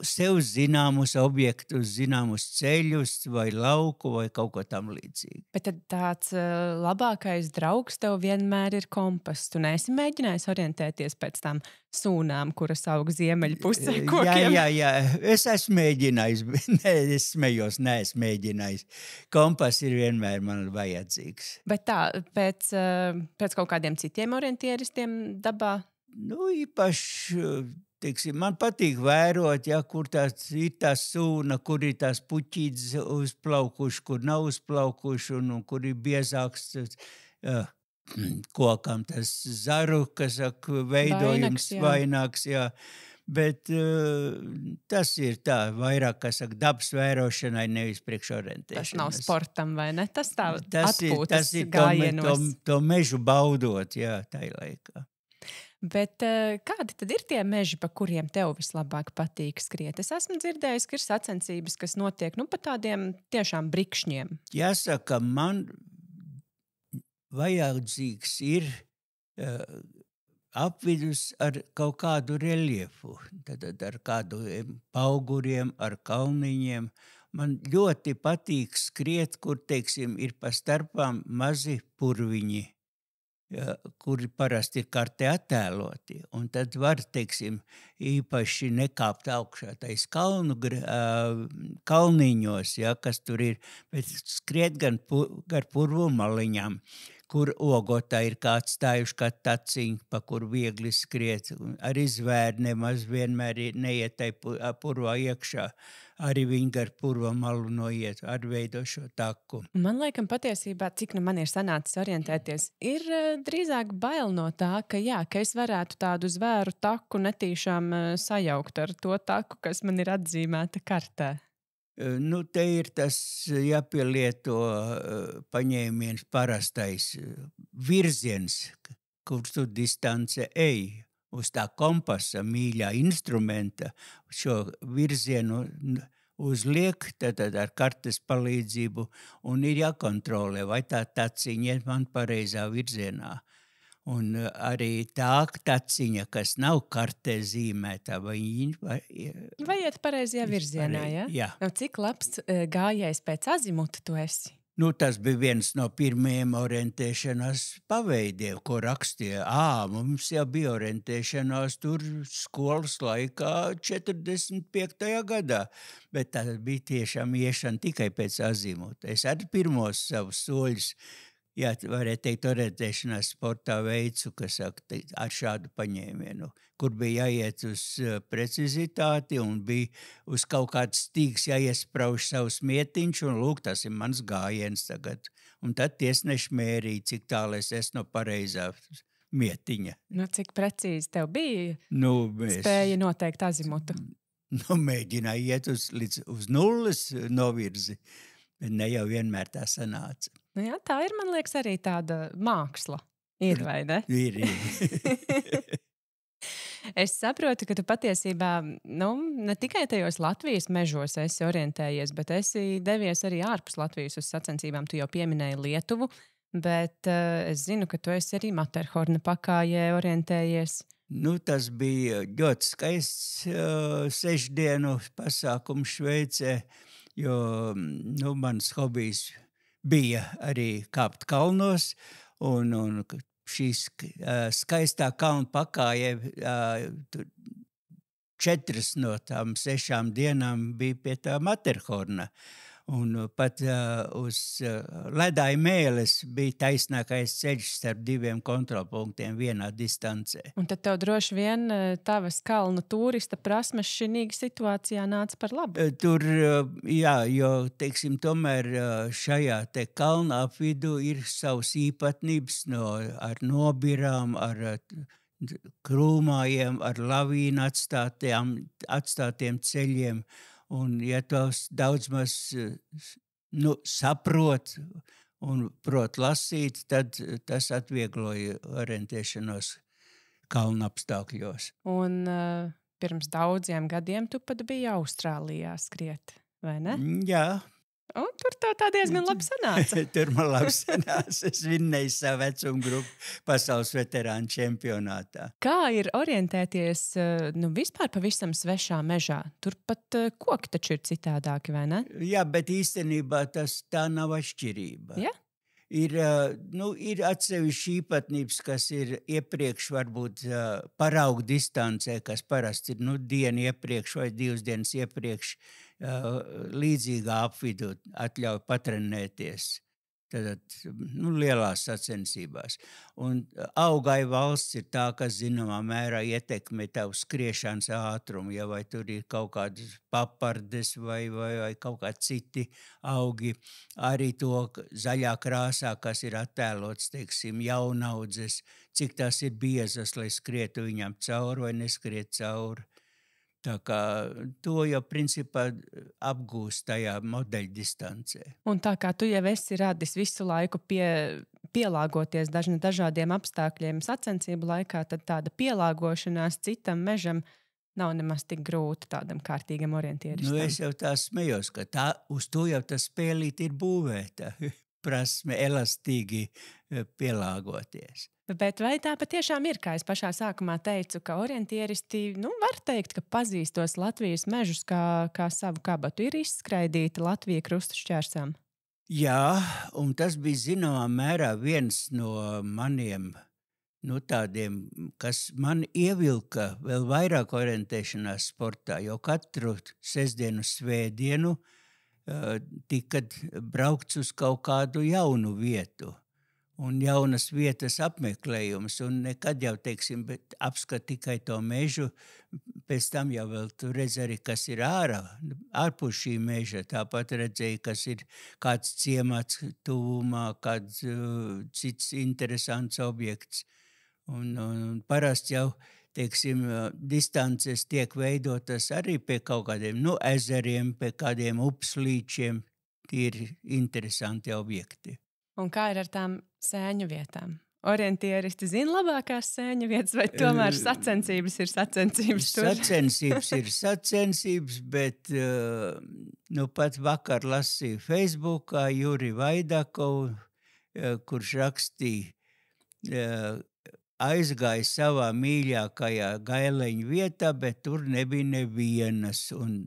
sev zināmus objektus, zināmus ceļus vai lauku vai kaut ko tam līdzīgi. Bet tad tāds labākais draugs tev vienmēr ir kompass. Tu neesi mēģinājis orientēties pēc tām sūnām, kuras aug ziemeļu pusē kokiem? Jā. Es esmu mēģinājis. Nē, es smējos, neesmu mēģinājis. Kompass ir vienmēr man vajadzīgs. Bet tā, pēc kaut kādiem citiem orientieristiem dabā? Īpaši... Teiksim, man patīk vērot, ja, kur ir tā sūna, kur ir tās puķītes uzplaukuši, kur nav uzplaukuši un kur ir biezāks kokam tas zaru, kas veidojums vaināks. Jā. Bet tas ir tā vairāk, kas dabas vērošanai, nevis priekšorientēšanai. Tas nav sportam, vai ne? Tas tā tas atpūtas ir gājienos. To mežu baudot, jā, tai laikā. Bet kādi tad ir tie meži, pa kuriem tev vislabāk patīk skriet? Es esmu dzirdējis, ka ir sacensības, kas notiek pa tādiem tiešām brikšņiem. Jāsaka, man vajadzīgs ir apvidus ar kaut kādu reliefu, tad ar kādiem pauguriem, ar kalniņiem, Man ļoti patīk skriet, kur, teiksim, ir pa starpām mazi purviņi, kuri parasti ir kartē attēloti. Un tad var, teiksim, īpaši nekāpt augšā tais kalniņos, kas tur ir, bet skriet gan gar purvu maliņām, kur ogotā ir kāds stājuši kā taciņi, pa kur viegli skriet. Arī zvēri nemaz vienmēr neiet tai purvā iekšā. Arī viņi gar purva malu noiet, arī veido šo taku. Man laikam patiesībā, cik man ir sanācis orientēties, ir drīzāk bail no tā, ka es varētu tādu zvēru taku netīšām sajaukt ar to taku, kas man ir atzīmēta kartē. Te ir tas jāpielieto paņēmiens parastais virziens, kurš tu distance ej. Uz tā kompasa mīļā instrumenta šo virzienu uzliek tad ar kartes palīdzību un ir jākontrolē, vai tā taciņa iet man pareizā virzienā. Un arī tā taciņa, kas nav kartē zīmēta, vai iet pareizajā virzienā, ja? Jā. Cik labs gājējs pēc azimuta tu esi? Tas bija viens no pirmajiem orientēšanās paveidiem, ko rakstīja. Mums jau bija orientēšanās tur skolas laikā 45. gadā, bet tā bija tiešām iešana tikai pēc azimuta. Es arī pirmos savus soļus, varētu teikt, orientēšanās sportā veicu, kas saka, ar šādu paņēmienu, kur bija jāiet uz precizitāti un bija uz kaut kāds stīgs jāiesprauž savus mietiņš un lūk, tas ir mans gājiens tagad. Un tad tiesneši mērīja, cik tālu es esmu no pareizā mietiņa. Cik precīzi tev bija mēs spēja noteikt azimutu? Mēģināja iet uz nulles novirzi, bet ne jau vienmēr tā sanāca. Tā ir, man liekas, arī tāda māksla. Ir, vai ne? Ir. Es saprotu, ka tu patiesībā ne tikai tajos Latvijas mežos esi orientējies, bet esi devies arī ārpus Latvijas uz sacensībām. Tu jau pieminēji Lietuvu, bet es zinu, ka tu esi arī Materhorna pakājē orientējies. Tas bija ļoti skaists 6 dienu pasākums Šveicē, jo mans hobijs bija arī kāpt kalnos, un šīs skaistā kalnu pakājē 4 no tām 6 dienām bija pie tā Materhorna. Un pat uz ledāja mēles bija taisnākais ceļš starp 2 kontrolpunktiem vienā distancē. Un tad tev droši vien tavas kalnu turista prasmes šī situācijā nāca par labu? Tur, jo, teiksim, tomēr šajā te kalna apvidu ir savas īpatnības ar nobirām, ar krūmājiem, ar lavīnu atstātiem ceļiem. Un, ja tos daudz maz saprot un prot lasīt, tad tas atviegloja orientēšanos kalnu apstākļos. Un pirms daudziem gadiem tu pat biji Austrālijā skriet, vai ne? Jā. Un tur tā diezgan labi sanāca. Tur man labi sanāca. Es vinnēju savu vecumu grupu pasaules veterānu čempionātā. Kā ir orientēties vispār pavisam svešā mežā? Tur pat koki taču ir citādāki, vai ne? Jā, bet īstenībā tā nav atšķirība. Ja? Ir atsevišķi īpatnības, kas ir iepriekš varbūt paraugu distancē, kas parasti ir dienu iepriekš vai 2 dienas iepriekš līdzīgā apvidu atļauj patrenēties. Tad, lielās sacensībās. Un augai valsts ir tā, kas zināmā mērā ietekmē tavu skriešanas ātrumu, ja vai tur ir kaut kādas papardes vai kaut kādi citi augi. Arī to zaļā krāsā, kas ir attēlots, teiksim, jaunaudzes, cik tās ir biezas, lai skrietu viņam cauri vai neskriet cauri. Tā kā to jau principā apgūst tajā modeļa distancē. Un tā kā tu jau esi radis visu laiku pielāgoties dažādiem apstākļiem sacensību laikā, tad tāda pielāgošanās citam mežam nav nemaz tik grūta tādam kārtīgam orientieristam. Es jau tā smējos, ka uz to jau tā spēlīt ir būvēta. prasme elastīgi pielāgoties. Bet vai tā patiešām ir, kā es pašā sākumā teicu, ka orientieristi, var teikt, ka pazīst tos Latvijas mežus kā savu kabatu, ir izskraidīti Latvija krustu šķērsām? Jā, un tas bija zināmā mērā viens no maniem tādiem, kas man ievilka vēl vairāk orientēšanās sportā, jo katru sestdienu, svētdienu tika braukts uz kaut kādu jaunu vietu un jaunas vietas apmeklējums, un nekad jau, teiksim, bet apskat tikai to mežu, pēc tam jau vēl tu redz arī, kas ir ārpus šī meža, tāpat redzēji, kas ir kāds ciemats tuvumā, kāds cits interesants objekts. Un parasti jau, teiksim, distances tiek veidotas arī pie kaut kādiem ezeriem, pie kādiem upslīčiem. Tie ir interesanti objekti. Un kā ir ar tām sēņu vietām? Orientieristi zina labākās sēņu vietas, vai tomēr sacensības ir sacensības tur? Sacensības ir sacensības, bet pat vakar lasīju Facebookā Juri Vaidakovu, kurš rakstīja, aizgāja savā mīļākajā gaileņu vietā, bet tur nebija nevienas, un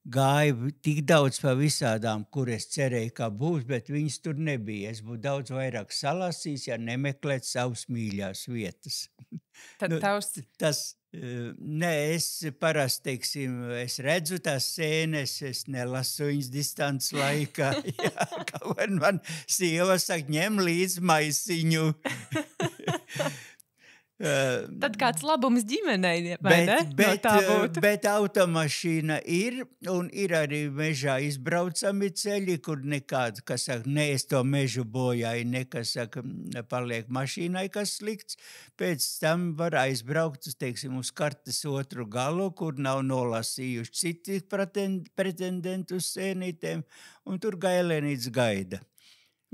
gāja tik daudz pa visādām, kur es cerēju, ka būs, bet viņas tur nebija. Es būtu daudz vairāk salasījis, ja nemeklēt savus mīļās vietas. Tad es parasti, teiksim, es redzu tās sēnes, es nelasu viņas distances laikā. Jā, kaut man sieva saka, ņem līdz maisiņu. Tad kāds labums ģimenei, vai ne? Bet automašīna ir, un ir arī mežā izbraucami ceļi, kur nekāds, kas saka, ne es to mežu bojāju, nekas saka, paliek mašīnai, kas slikts. Pēc tam var aizbraukt, teiksim, uz kartes otru galu, kur nav nolasījuši citi pretendenti uz sēnītēm, un tur gailenīts gaida.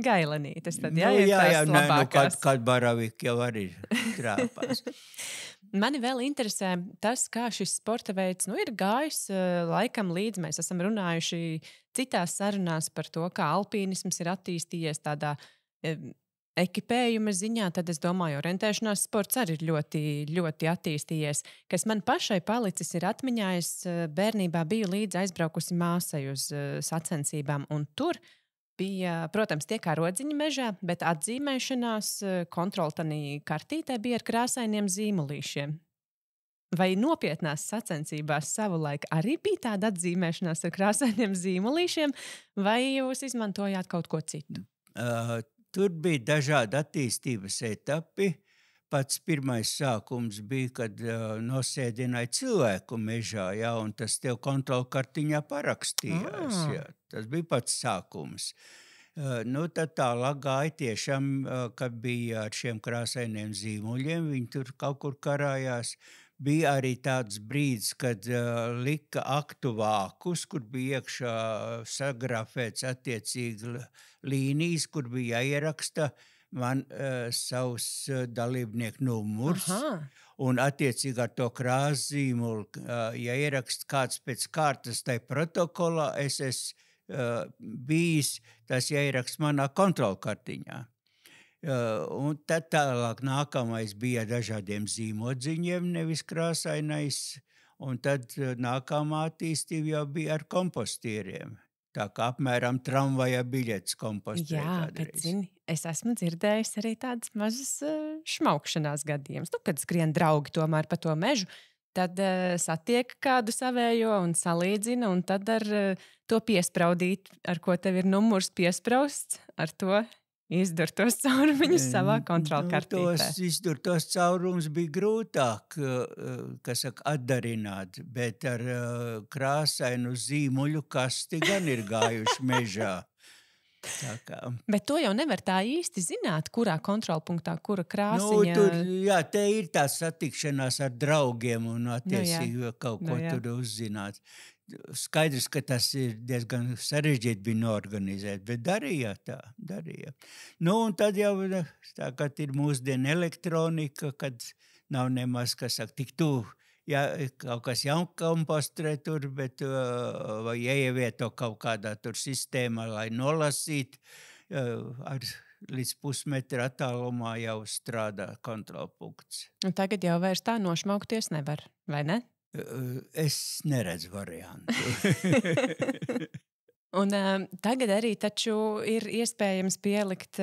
Gailenītes tad, ir tās labākās. Kad baravik jau arī trāpās. Mani vēl interesē tas, kā šis sporta veids ir gājis laikam līdz. Mēs esam runājuši citās sarunās par to, kā alpīnisms ir attīstījies tādā ekipējuma ziņā, tad es domāju, orientēšanās sports arī ir ļoti, ļoti attīstījies. Kas man pašai palicis ir atmiņā, es bērnībā biju līdz aizbraukusi māsai uz sacensībām, un tur bija, protams, tie kā rodziņi mežā, bet atzīmēšanās kontroltanī kartītē bija ar krāsainiem zīmolīšiem. Vai nopietnās sacensībās savulaik arī bija tāda atzīmēšanās ar krāsainiem zīmolīšiem, vai jūs izmantojāt kaut ko citu? Tur bija dažādi attīstības etapi. Pats pirmais sākums bija, kad nosēdināja cilvēku mežā, un tas tev kontrolkartiņā parakstījās. Jā. Tas bija pats sākums. Tad tālāk gāja tiešām, kad bija ar šiem krāsainiem zīmuļiem, viņi tur kaut kur karājās. Bija arī tāds brīdis, kad lika aktu vākus, kur bija iekšā sagrafēts attiecīgi līnijas, kur bija jāieraksta man savs dalībnieku numurs. Aha. Un attiecīgi ar to krāszīmulu, ja ierakst kāds pēc kārtas tai protokolā, es bijis, tas jāierakst manā kontrolkartiņā. Un tad tālāk nākamais bija dažādiem zīmodziņiem, nevis krāsainais, un tad nākamā attīstība jau bija ar kompostieriem. Tā kā apmēram tramvaja biļetes kompostē kādreiz. Bet zini, es esmu dzirdējis arī tādas mazas šmaukšanās gadījumus. Kad skrien draugi tomēr pa to mežu, tad satiek kādu savējo un salīdzina, un tad ar to piespraudīt, ar ko tev ir numurs piesprausts, ar to izdur tos caurumiņus savā kontrolkartītē. Tos izdurtos caurumus bija grūtāk, atdarināt, bet ar krāsainu zīmuļu kasti gan ir gājuši mežā. Bet to jau nevar tā īsti zināt, kurā kontrolpunktā, kura krāsiņa. Te ir tā satikšanās ar draugiem un attiecīgi kaut ko tur uzzināt. Skaidrs, ka tas ir diezgan sarežģīti bija noorganizēt, bet darīja. Un tad jau tā, kad ir mūsdienu elektronika, kad nav nemaz, tik tuvu, kaut kas jākompostrē tur, bet vai jāievieto kaut kādā tur sistēmā, lai nolasītu, ar līdz pusmetra attālumā jau strādā kontrolpunkts. Un tagad jau vairs tā nošmaukties nevar, vai ne? Es neredzu variantu. Un tagad arī taču ir iespējams pielikt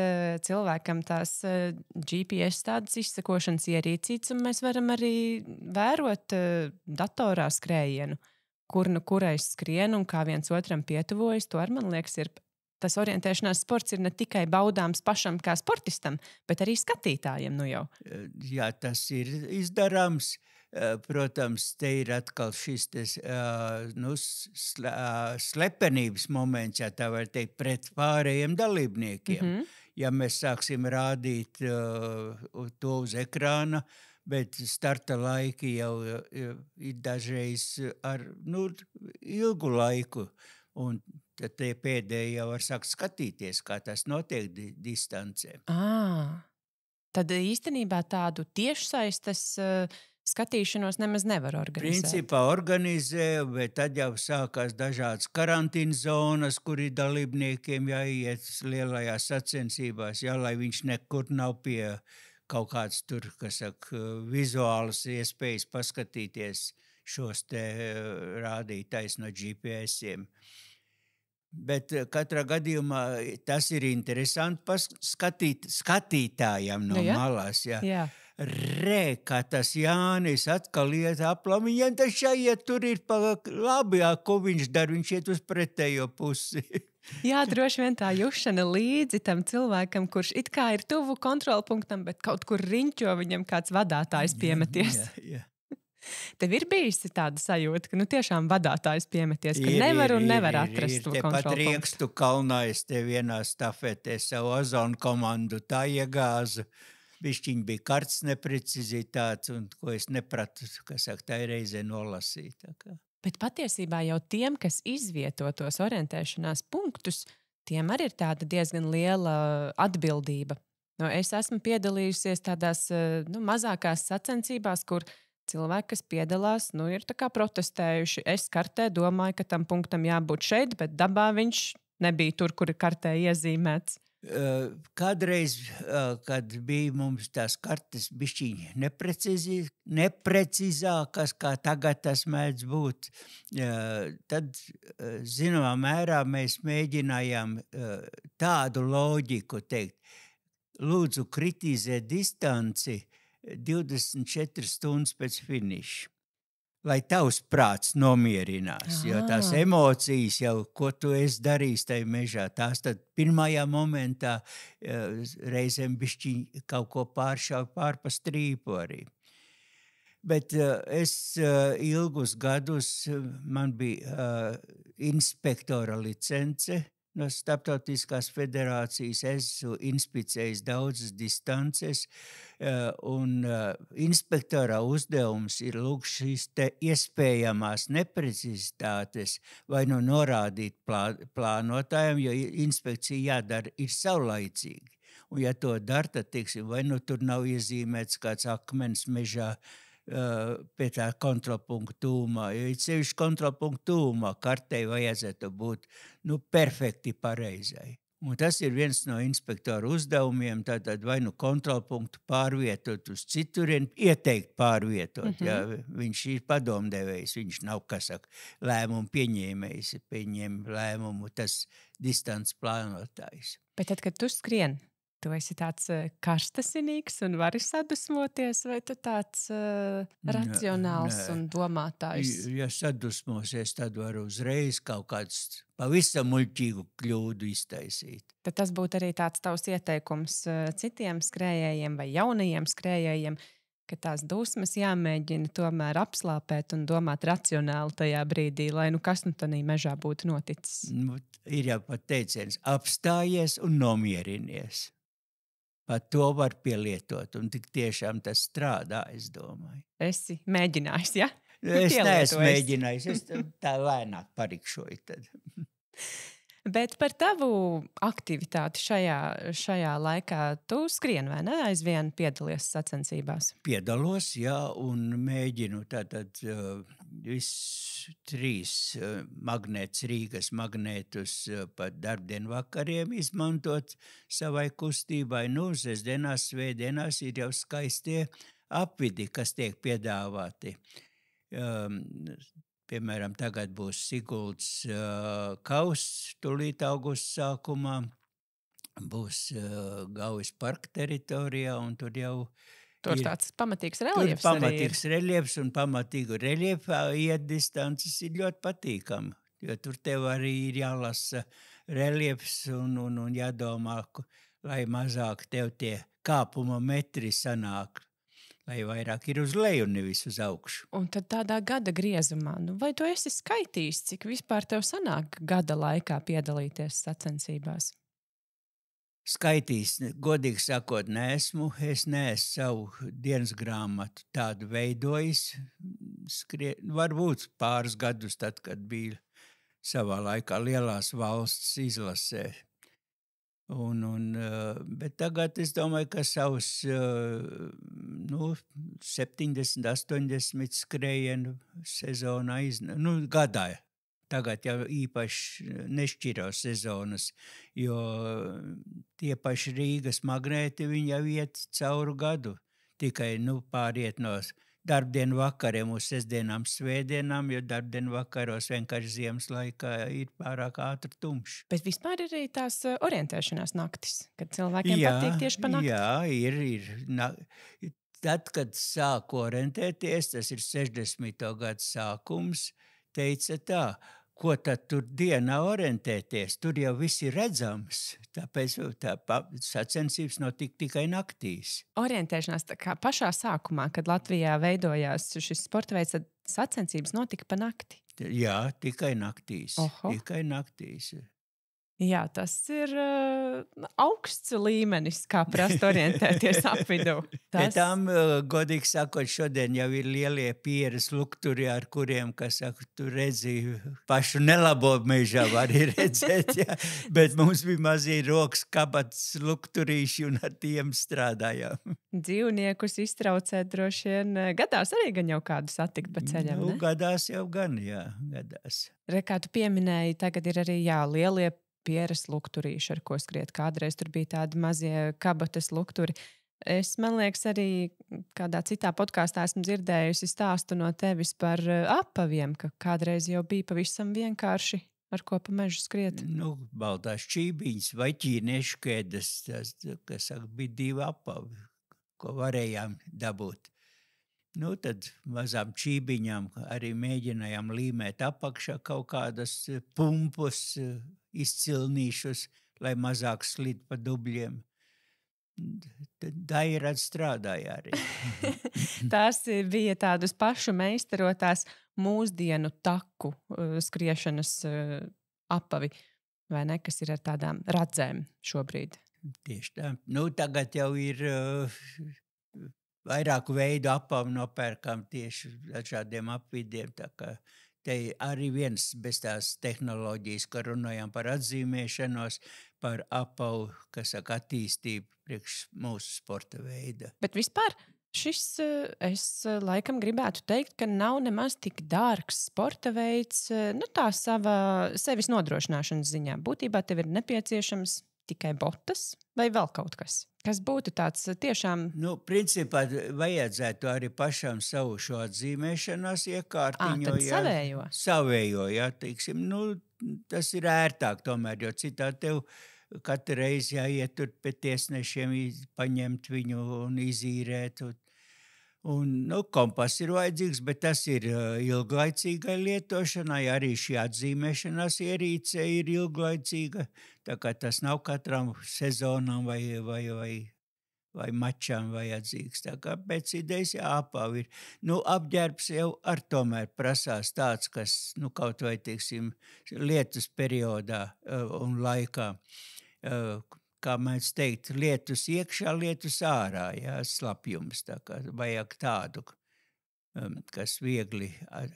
cilvēkam tās GPS tādas izsekošanas ierīcītes, un mēs varam arī vērot datorā skrējienu, kurais skrien un kā viens otram pietuvojas. To man liekas, ir tas orientēšanās sports ir ne tikai baudāms pašam kā sportistam, bet arī skatītājiem nu jau. Jā, tas ir izdarāms. Protams, te ir atkal šis slepenības moments, ja tā var teikt, pret pārējiem dalībniekiem. Ja mēs sāksim rādīt to uz ekrāna, bet starta laiki jau ir dažreiz ar ilgu laiku, un tad tie pēdējie jau var sākt skatīties, kā tas notiek distancē. Tad īstenībā tādu tiešsaistes skatīšanos nemaz nevar organizēt. Principā organizē, bet tad jau sākās dažādas karantīnas zonas, kur ir dalībniekiem jāiet lielajās sacensībās, lai viņš nekur nav pie kaut kāds tur, kas saka, vizuālas iespējas paskatīties šos te rādītājs no GPS-iem. Bet katrā gadījumā tas ir interesanti skatītājam no malas. Jā. Kā tas Jānis atkal iet aplam, viņam taču jāiet tur ir labi, ko viņš dara, viņš iet uz pretējo pusi. Jā, droši vien tā jušana līdzi tam cilvēkam, kurš it kā ir tuvu kontrolpunktam, bet kaut kur riņķo viņam kāds vadātājs piemeties. Jā. Tev ir bijusi tāda sajūta, ka tiešām vadātājs piemeties, ka nevar atrast to kontrolpunktu. Tepat Riekstu kalnā es te vienā stafetē savu ozonu komandu tā iegāzu. Bišķiņ bija karts neprecizitāts, un ko es nepratu, kas tā reizē nolasīt. Bet patiesībā jau tiem, kas izvieto tos orientēšanās punktus, tiem arī ir tāda diezgan liela atbildība. Es esmu piedalījusies tādās mazākās sacensībās, kur cilvēki, kas piedalās, ir tā kā protestējuši. Es kartē domāju, ka tam punktam jābūt šeit, bet dabā viņš nebija tur, kur ir kartē iezīmēts. Kādreiz, kad bija mums tās kartes bišķiņi neprecizākas, kā tagad tas mēdz būt, tad, zināmā mērā, mēs mēģinājām tādu loģiku teikt. Lūdzu, kritizē distanci 24 stundas pēc finiša. Lai tavs prāts nomierinās, jo tās emocijas jau, ko tu esi darījis tajā mežā, tās tad pirmajā momentā reizēm bišķiņ kaut ko pāršauj pār pa strīpu arī. Bet es ilgus gadus, man bija inspektora licence no Starptautiskās federācijas, esmu inspicējis daudzas distances, un inspektora uzdevums ir lūk šīs te iespējamās neprecizitātes vai norādīt plānotājiem, jo inspekcija jādara ir saulaicīgi. Un ja to dara, tad, teiksim, vai tur nav iezīmēts kāds akmens mežā, pie tā kontrolpunktu tūmā, jo ir sevišķi kontrolpunktu tūmā, kartei vajadzētu būt perfekti pareizai. Un tas ir viens no inspektora uzdevumiem, tātad vai kontrolpunktu pārvietot uz citurien, ieteikt pārvietot, ja viņš ir padomdevējs, viņš nav, kas saka, lēmumu pieņēmējs, pieņem lēmumu tas distants plānotājs. Bet tad, kad tu skrien, tu esi tāds karstasinīgs un vari sadusmoties, vai tu tāds racionāls un domātājs? Ja sadusmosies, tad varu uzreiz kaut kāds pavisam muļķīgu kļūdu iztaisīt. Tad tas būtu arī tāds tavs ieteikums citiem skrējējiem vai jaunajiem skrējējiem, ka tās dusmas jāmēģina tomēr apslāpēt un domāt racionāli tajā brīdī, lai kas tanī mežā būtu noticis. Ir jau pat teiciens, apstājies un nomierinies. Pat to var pielietot, un tik tiešām tas strādā, es domāju. Esi mēģinājis, ja? Es neesmu mēģinājis, es tā lēnāk parikšoju tad. Bet par tavu aktivitāti šajā laikā tu skrien vai ne? Aizvien piedalies sacensībās. Piedalos, jā, un mēģinu tātad viss 3 Rīgas magnētus pat darbdienu vakariem izmantot savai kustībai. Nu, sestdienās, svētdienās ir jau skaistie apvidi, kas tiek piedāvāti. Piemēram, tagad būs Siguldas kauss, tūlīt augusta sākumā, būs Gaujas parka teritorijā, un tur jau Tur tāds pamatīgs reljefs tur pamatīgs reljefs un pamatīgu reljefā iet distances ir ļoti patīkami, jo tur tev arī ir jālasa reljefs un jādomā, lai mazāk tev tie kāpuma metri sanāk. Lai vairāk ir uz leju, nevis uz augšu. Un tad tādā gada griezumā, vai tu esi skaitījis, cik vispār tev sanāk gada laikā piedalīties sacensībās? Skaitījis, godīgi sakot, neesmu. Es neesmu savu dienas grāmatu tādu veidojis. Varbūt pāris gadus tad, kad bija savā laikā lielās valsts izlasē. Bet tagad es domāju, ka savus 70, 80 skrējienu sezonā gadā. Tagad jau īpaši nešķiro sezonas, jo tie paši Rīgas magnēti viņi jau iet cauru gadu. Tikai pāriet no darbdienu vakariem uz sestdienām, svētdienām, jo darbdienu vakaros vienkārši ziemas laikā ir pārāk ātri tumšs. Bet vispār ir arī tās orientēšanās naktis, kad cilvēkiem patīk tieši pa nakti. Jā, ir. Tad, kad sāku orientēties, tas ir 60. gadu sākums, teica tā, ko tad tur dienā orientēties, tur jau viss ir redzams, tāpēc tā sacensības notika tikai naktīs. Orientēšanās tā kā pašā sākumā, kad Latvijā veidojās šis sporta veids, tad sacensības notika pa nakti. Jā, tikai naktīs. Oho. Tikai naktīs. Jā, tas ir augsts līmenis, kā prast orientēties apvidū. Bet tam, godīgi sakot, šodien jau ir lielie pieres lukturi, ar kuriem, kas saka, tu redzi, pašu nelabo mežā var redzēt, jā. Bet mums bija mazie rokas kabats lukturīši un ar tiem strādājām. Dzīvniekus iztraucēt droši vien gadās arī gan jau kādu satikt pa ceļam, ne? Gadās jau gan, jā, gadās. Kā tu pieminēji, tagad ir arī lielie pieres lukturīši, ar ko skriet. Kādreiz tur bija tādi mazie kabatas lukturi. Man liekas, arī kādā citā podkāstā esmu dzirdējusi stāstu no tevis par apaviem, ka kādreiz jau bija pavisam vienkārši, ar ko pa mežu skriet. Baltās čībiņas vai ķīniešu kēdes, kas saka, bija 2 apavi, ko varējām dabūt. Tad mazām čībiņām arī mēģinājām līmēt apakšā kaut kādas pumpus, izcilnīšus, lai mazāk slid pa dubļiem. Dairad strādāja arī. Tās bija tādas pašu meistarotās mūsdienu taku skriešanas apavi, vai ne, kas ir ar tādām radzēm šobrīd? Tieši tā. Tagad jau ir vairāku veidu apavu nopērkam tieši ar šādiem apvidiem, tā kā te arī viens bez tās tehnoloģijas, ka runājām par atzīmēšanos, par apavu, kas saka attīstību priekš mūsu sporta veida. Bet vispār šis, es laikam gribētu teikt, ka nav nemaz tik dārgs sporta veids, tā sevis nodrošināšanas ziņā. Būtībā tev ir nepieciešams tikai botas vai vēl kaut kas? Kas būtu tāds tiešām... Principā vajadzētu arī pašam savu šo atzīmēšanās iekārtiņu. Tad savējo? Savējo, jā, teiksim. Tas ir ērtāk tomēr, jo citādi tev katru reizi jāiet tur pie tiesnešiem, paņemt viņu un izīrēt. Kompass ir vajadzīgs, bet tas ir ilglaicīgai lietošanai, arī šī atzīmēšanās ierīce ir ilglaicīga, tā kā tas nav katram sezonam vai mačam vajadzīgs. Tā kā pēc idejas apavi ir. Apģērbs jau ar tomēr prasās tāds, kas, kaut vai, teiksim, lietus periodā un laikā, kā mēs teikt, lietus iekšā, lietus ārā, jā, slapjums, tā kā vajag tādu, kas viegli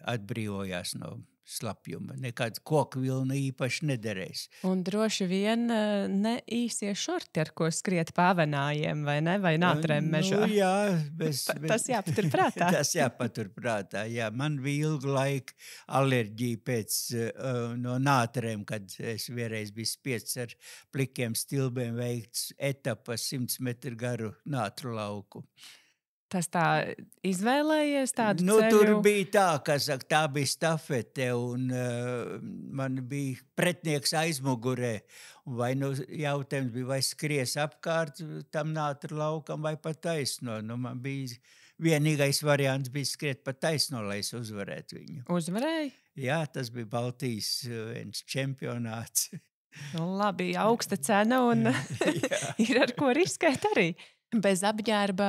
atbrīvojās no slapjuma. Nekāds koku vilna īpaši nederēs. Un droši vien ne īsie šorti, ar ko skriet pāvenājiem, vai ne? Vai nātrēm mežā. Nu, jā, Tas jāpatur prātā. Tas jāpatur prātā, jā. Man bija ilgu laiku alerģija pēc no nātrēm, kad es vienreiz biju spiests ar plikiem stilbiem veikt etapas 100 metru garu nātru lauku. Tas tā izvēlējies tādu Nu, ceļu? tur bija tā, ka saka, tā bija stafete, un man bija pretnieks aizmugurē. Vai nu jautājums bija, vai skries apkārt tam nātru laukam vai pa taisno. Nu, man bija vienīgais variants bija skriet pa taisno, lai es uzvarētu viņu. Uzvarēji? Jā, tas bija Baltijas viens čempionāts. Nu, labi, augsta cena un ir ar ko riskēt arī. Bez apģērba,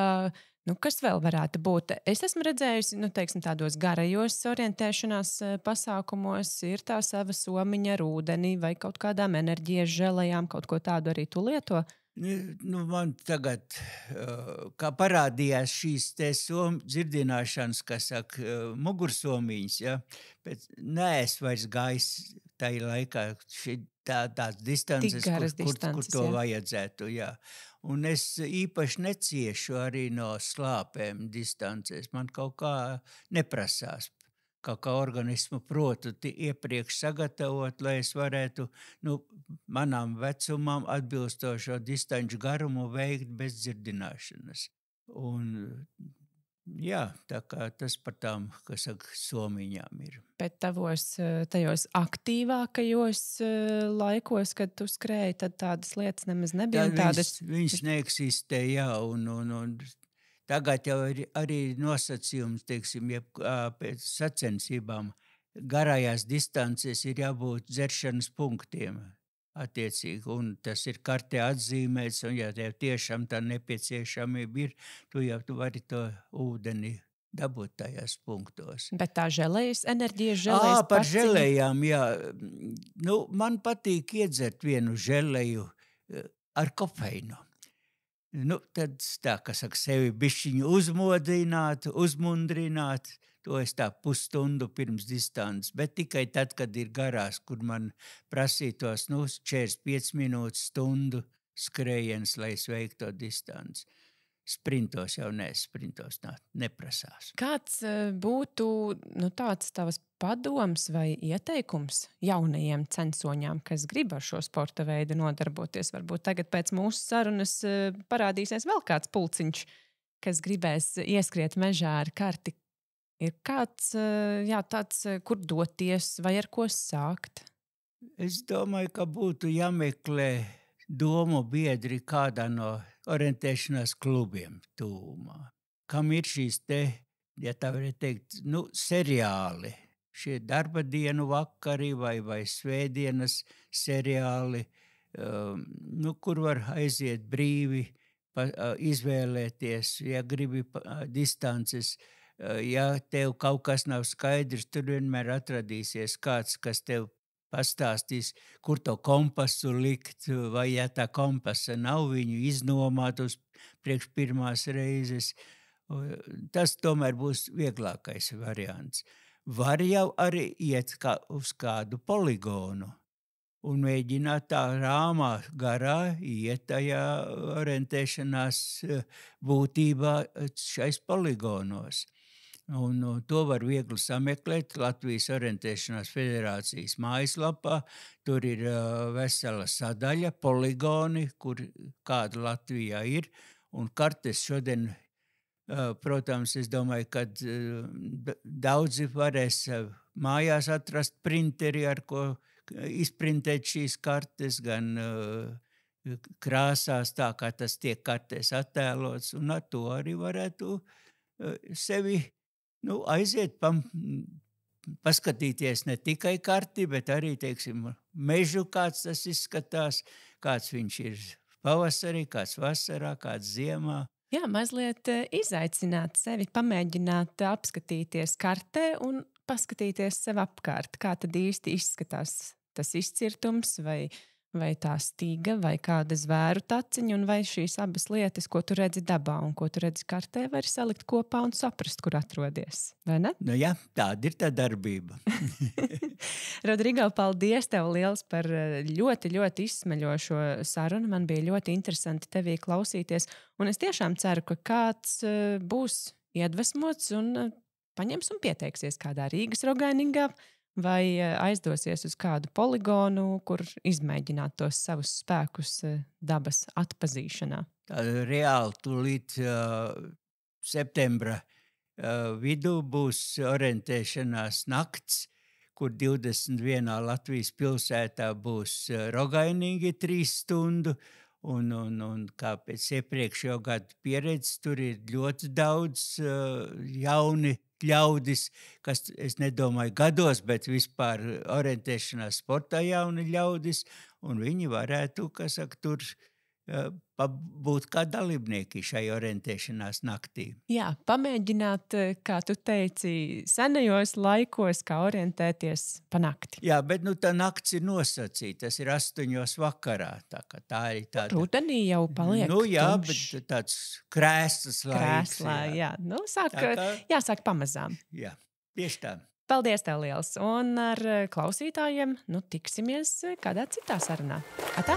nu, kas vēl varētu būt? Es esmu redzējusi, nu, teiksim, tādos garajos orientēšanās pasākumos, ir tā sava somiņa ar ūdeni vai kaut kādām enerģijas želejām, kaut ko tādu arī tu lieto? Nu, man tagad, kā parādījās šīs te dzirdināšanas, kas saka, mugursomiņas, ja, bet nees vairs gājis tajā laikā tās distances, kur to vajadzētu, jā. Un es īpaši neciešu arī no slāpēm distances. Man kaut kā neprasās. Kaut kā organismu protu iepriekš sagatavot, lai es varētu manām vecumam atbilstošo distanču garumu veikt bez dzirdināšanas. Un jā, tā kā tas par tām, kas saka, somiņām ir. Bet tajos aktīvākajos laikos, kad tu skrēji, tad tādas lietas nemaz nebija. Viņas neeksistē, jā, un tagad jau ir arī nosacījums, teiksim, pēc sacensībām garajās distances ir jābūt dzeršanas punktiem attiecīgi, un tas ir kartē atzīmēts, un ja tev tiešām tā nepieciešamība ir, tu vari to ūdeni dabūt tajās punktos. Bet tā želejas, enerģijas želejas par želejām, jā. Nu, man patīk iedzert vienu želeju ar kofeinu. Nu, tad tā, kā saka, sevi bišķiņu uzmundrināt, to es tā pusstundu pirms distances, bet tikai tad, kad ir garās, kur man prasītos 45 minūtes stundu skrējiens, lai es veiktu to distanci. Sprintos jau neprasās. Kāds būtu tāds tavas padoms vai ieteikums jaunajiem censoņām, kas grib ar šo sporta veidu nodarboties? Varbūt tagad pēc mūsu sarunas parādīsies vēl kāds pulciņš, kas gribēs ieskriet mežā ar karti. Ir kāds tāds, kur doties vai ar ko sākt? Es domāju, ka būtu jāmeklē domu biedri kādā no orientēšanās klubiem tūmā. Kam ir šīs te, ja tā varētu teikt, seriāli, šie darba dienu vakari vai svētdienas seriāli, kur var aiziet brīvi, izvēlēties, ja gribi distances, ja tev kaut kas nav skaidrs, tur vienmēr atradīsies kāds, kas tev pastāstīs, kur to kompasu likt, vai ja tā kompasa nav, viņu iznomāt uz priekš pirmās reizes. Tas tomēr būs vieglākais variants. Var jau arī iet uz kādu poligonu un mēģināt tā rāmā garā iet tajā orientēšanās būtībā šais poligonos. Un to var viegli sameklēt Latvijas orientēšanās federācijas mājaslapā. Tur ir vesela sadaļa, poligoni, kur kāda Latvijā ir. Un kartes šodien, protams, es domāju, ka daudzi varēs mājās atrast printeri, ar ko izprintēt šīs kartes, gan krāsās tā, kā tas tiek kartēs attēlots. Un ar to arī varētu sevi aiziet paskatīties ne tikai karti, bet arī, teiksim, mežu, kāds tas izskatās, kāds viņš ir pavasarī, kāds vasarā, kāds ziemā. Jā, mazliet izaicināt sevi, pamēģināt apskatīties kartē un paskatīties sev apkārt. Kā tad īsti izskatās tas izcirtums vai vai tā stīga, vai kāda zvēru taciņa, un vai šīs abas lietas, ko tu redzi dabā un ko tu redzi kartē, var salikt kopā un saprast, kur atrodies, vai ne? Nu jā, tāda ir tā darbība. Rodrigo, paldies tev liels par ļoti, ļoti izsmeļošo sarunu. Man bija ļoti interesanti tevī klausīties, un es tiešām ceru, ka kāds būs iedvesmots un paņems un pieteiksies kādā Rīgas rogainingā, vai aizdosies uz kādu poligonu, kur izmēģināt tos savus spēkus dabas atpazīšanā. Tā reāli tūlīt septembra vidū būs orientēšanās nakts, kur 21. Latvijas pilsētā būs rogainīgi 3 stundu, un kā pēc iepriekšējo gadu pieredzes, tur ir ļoti daudz jauni ļaudis, kas, es nedomāju gados, bet vispār orientēšanās sportā jauni ļaudis, un viņi varētu, kas saka, tur būt kā dalībnieki šai orientēšanās naktī. Jā, pamēģināt, kā tu teici, senajos laikos, kā orientēties pa nakti. Jā, bet tā nakts ir nosacīta, tas ir 8 vakarā, tā ir tāda. Rudenī jau paliek jā, tumšs. Bet tāds krēsls laiks. Krēslā, jā. Jāsāk pamazām. Jā, tieši tā. Paldies tev liels, un ar klausītājiem tiksimies kādā citā sarunā. Atā!